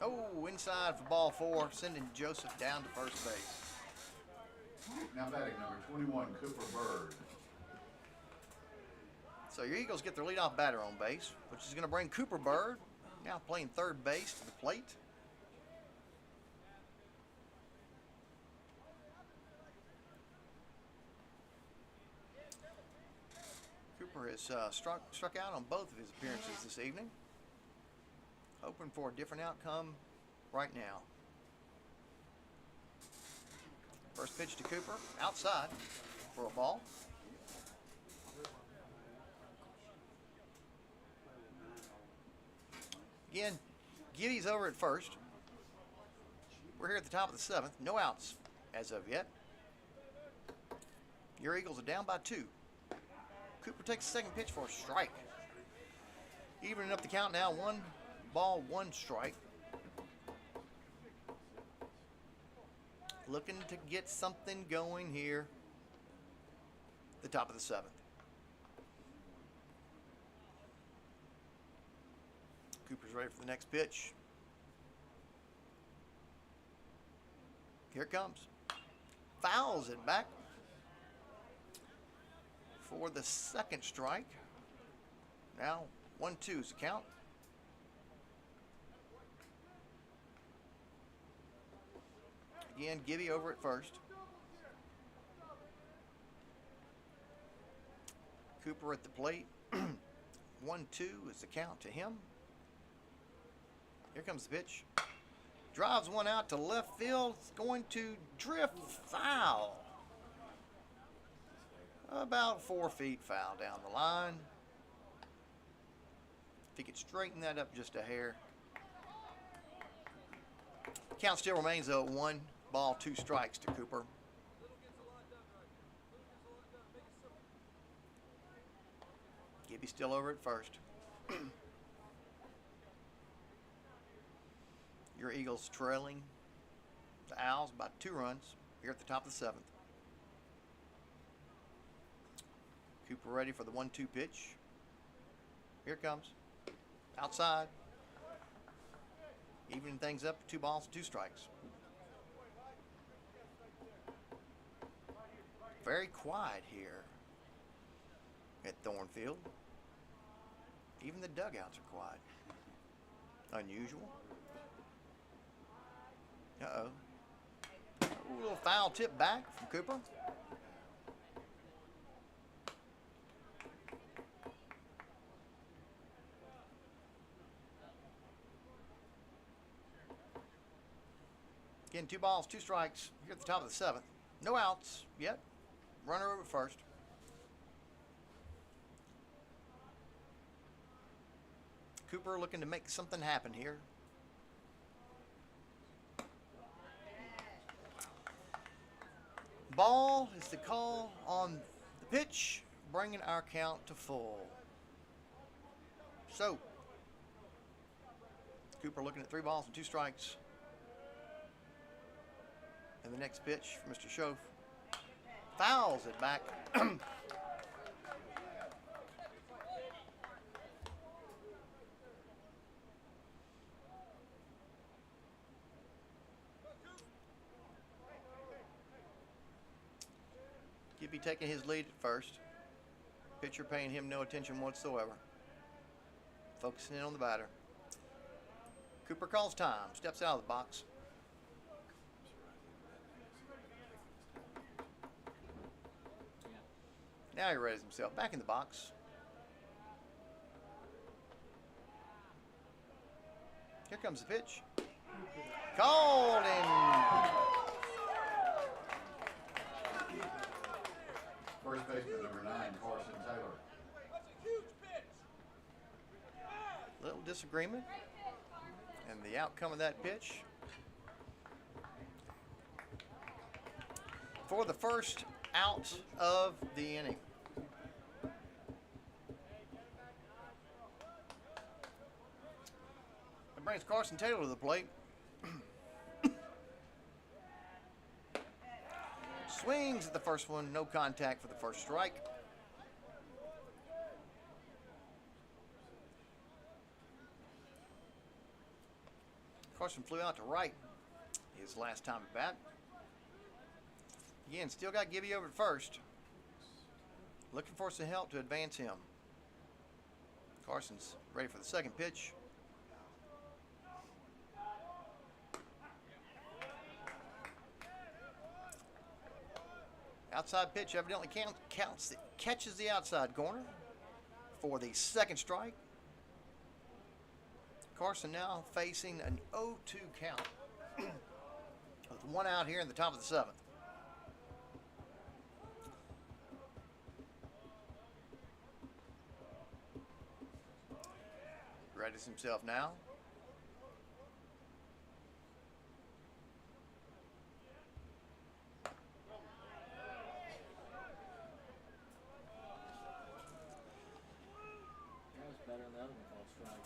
Oh, inside for ball 4, sending Joseph down to first base. Now batting number 21, Cooper Bird. So your Eagles get their leadoff batter on base, which is going to bring Cooper Bird, now playing third base, to the plate. Cooper has struck out on both of his appearances this evening. Hoping for a different outcome right now. First pitch to Cooper, outside for a ball. Again, Giddy's over at first. We're here at the top of the 7th. No outs as of yet. Your Eagles are down by 2. Cooper takes the second pitch for a strike. Evening up the count now. 1 ball, 1 strike. Looking to get something going here. The top of the 7th. Cooper's ready for the next pitch. Here it comes. Fouls it back for the second strike. Now 1-2 is the count. Again, Gibby over at first. Cooper at the plate. 1-2 is the count to him. Here comes the pitch. Drives one out to left field. It's going to drift foul. About 4 feet foul down the line. If he could straighten that up just a hair. Count still remains though 1 ball, 2 strikes to Cooper. Gibby still over at first. Your Eagles trailing the Owls by 2 runs here at the top of the 7th. Cooper ready for the 1-2 pitch. Here it comes. Outside. Evening things up, 2 balls, 2 strikes. Very quiet here at Thornfield. Even the dugouts are quiet. Unusual. Uh-oh. A little foul tip back from Cooper. Again, 2 balls, 2 strikes here at the top of the 7th. No outs yet. Runner over first. Cooper looking to make something happen here. Ball is the call on the pitch, bringing our count to full. So, Cooper looking at 3 balls and 2 strikes. And the next pitch for Mr. Schoaf. Fouls it back. Gibby taking his lead at first. Pitcher paying him no attention whatsoever. Focusing in on the batter. Cooper calls time, steps out of the box. Now he raises himself back in the box. Here comes the pitch. Called and First baseman number 9, Carson Taylor. little disagreement. And the outcome of that pitch. For the first out of the inning. That brings Carson Taylor to the plate. Swings at the first one, no contact for the first strike. Carson flew out to right his last time at bat. Again, still got Gibby over at first. Looking for some help to advance him. Carson's ready for the second pitch. Outside pitch evidently catches the outside corner for the second strike. Carson now facing an 0-2 count with one out here in the top of the 7th. Readies himself now. That was better than the other one, false strike.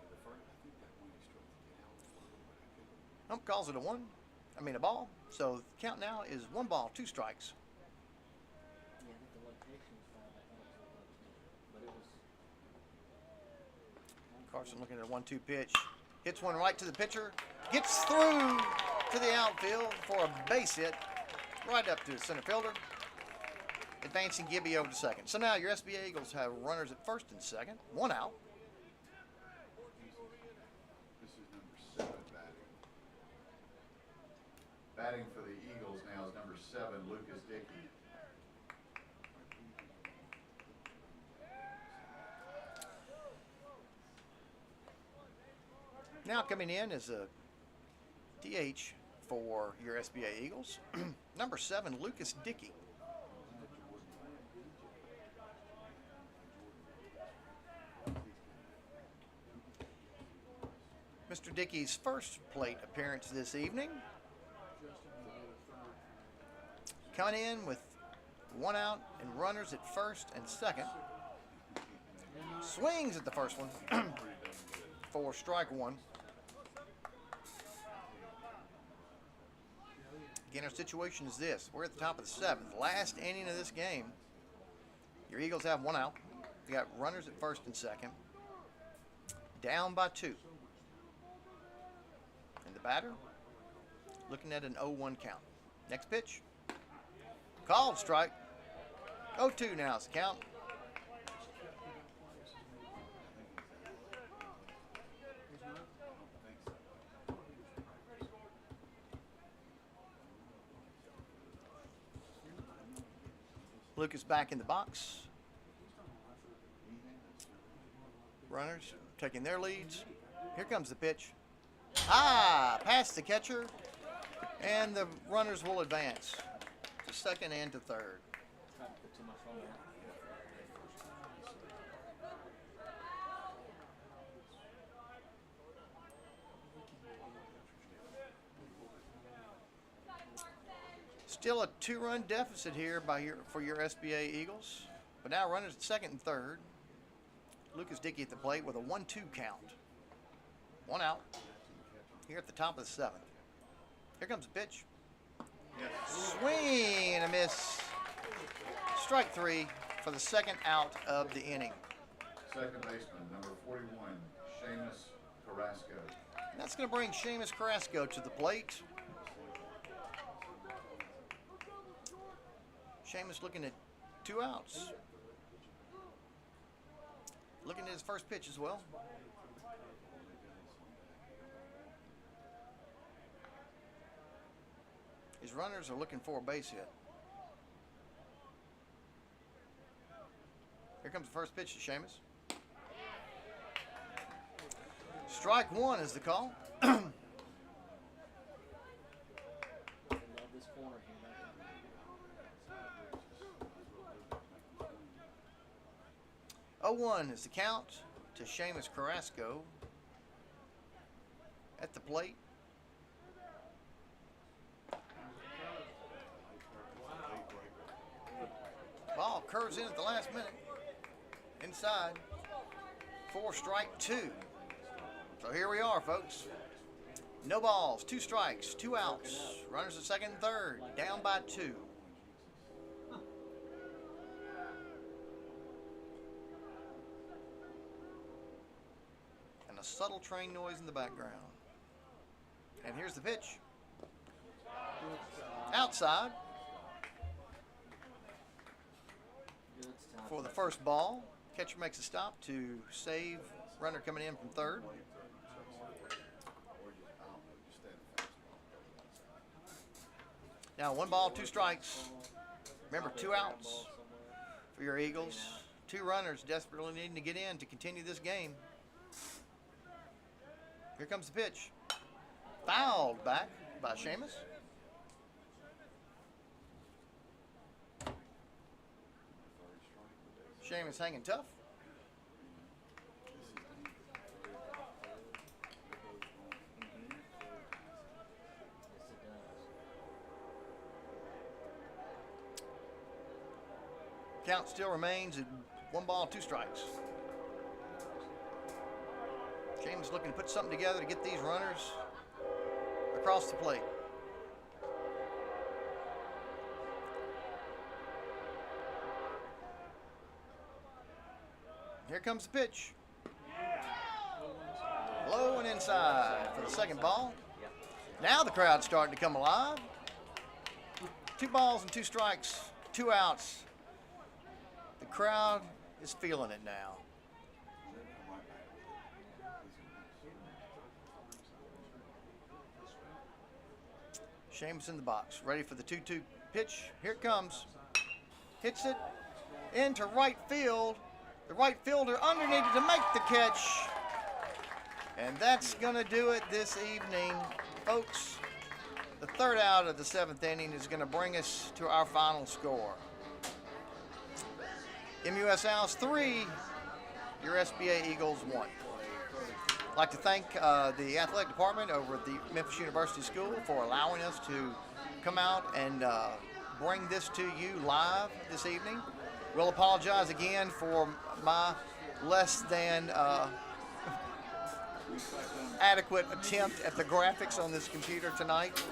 The first, I think that one he struck the out for a little bit. I couldn't. Ump calls it a ball. So the count now is 1 ball, 2 strikes. Yeah, I think the location was foul. I thought it was a 1-2, but it was. Carson looking at a 1-2 pitch. Hits one right to the pitcher. Gets through to the outfield for a base hit. Right up to the center fielder. Advancing Gibby over to second. So now your SBA Eagles have runners at first and second. 1 out. This is number 7 batting. Batting for the Eagles now is number 7, Lucas Dickey. Now coming in is a DH for your SBA Eagles. Number 7, Lucas Dickey. Mr. Dickey's first plate appearance this evening. Coming in with 1 out and runners at first and second. Swings at the first one for strike 1. Again, our situation is this. We're at the top of the 7th. Last inning of this game. Your Eagles have 1 out. You got runners at first and second. Down by 2. And the batter looking at an 0-1 count. Next pitch. Called strike. 0-2 now is the count. Lucas back in the box. Runners taking their leads. Here comes the pitch. High, past the catcher, and the runners will advance to second and to third. Tried to put too much on that. Still a 2-run deficit here for your SBA Eagles, but now runners at second and third. Lucas Dickey at the plate with a 1-2 count. 1 out here at the top of the 7th. Here comes the pitch. Swing and a miss. Strike 3 for the second out of the inning. Second baseman, number 41, Seamus Carrasco. And that's going to bring Seamus Carrasco to the plate. Seamus looking at 2 outs. Looking at his first pitch as well. His runners are looking for a base hit. Here comes the first pitch to Seamus. Strike 1 is the call. I love this corner here. 0-1 is the count to Seamus Carrasco at the plate. Ball curves in at the last minute. Inside. 4 strike 2. So here we are, folks. No balls, 2 strikes, 2 outs. Runners at second and third, down by 2. And a subtle train noise in the background. And here's the pitch. Outside Good stop. for the first ball. Catcher makes a stop to save runner coming in from third. Now 1 ball, 2 strikes. Remember, 2 outs for your Eagles. 2 runners desperately needing to get in to continue this game. Here comes the pitch. Fouled back by Seamus. Seamus hanging tough. Yes, it does. Count still remains at 1 ball, 2 strikes. Seamus looking to put something together to get these runners across the plate. Here comes the pitch. Low and inside for the second ball. Now the crowd's starting to come alive. 2 balls and 2 strikes, 2 outs. The crowd is feeling it now. Seamus in the box, ready for the 2-2 pitch. Here it comes. Hits it into right field. The right fielder underneath to make the catch. And that's going to do it this evening, folks. The 3rd out of the 7th inning is going to bring us to our final score. MUS Owls 3, your SBA Eagles 1. I'd like to thank the athletic department over at the Memphis University School for allowing us to come out and bring this to you live this evening. We'll apologize again for my less than adequate attempt at the graphics on this computer tonight.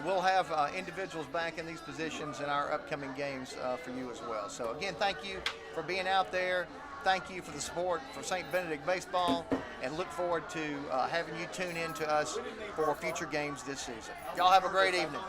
We'll have individuals back in these positions in our upcoming games for you as well. So again, thank you for being out there. Thank you for the support for St. Benedict baseball, and look forward to having you tune in to us for future games this season. Y'all have a great evening.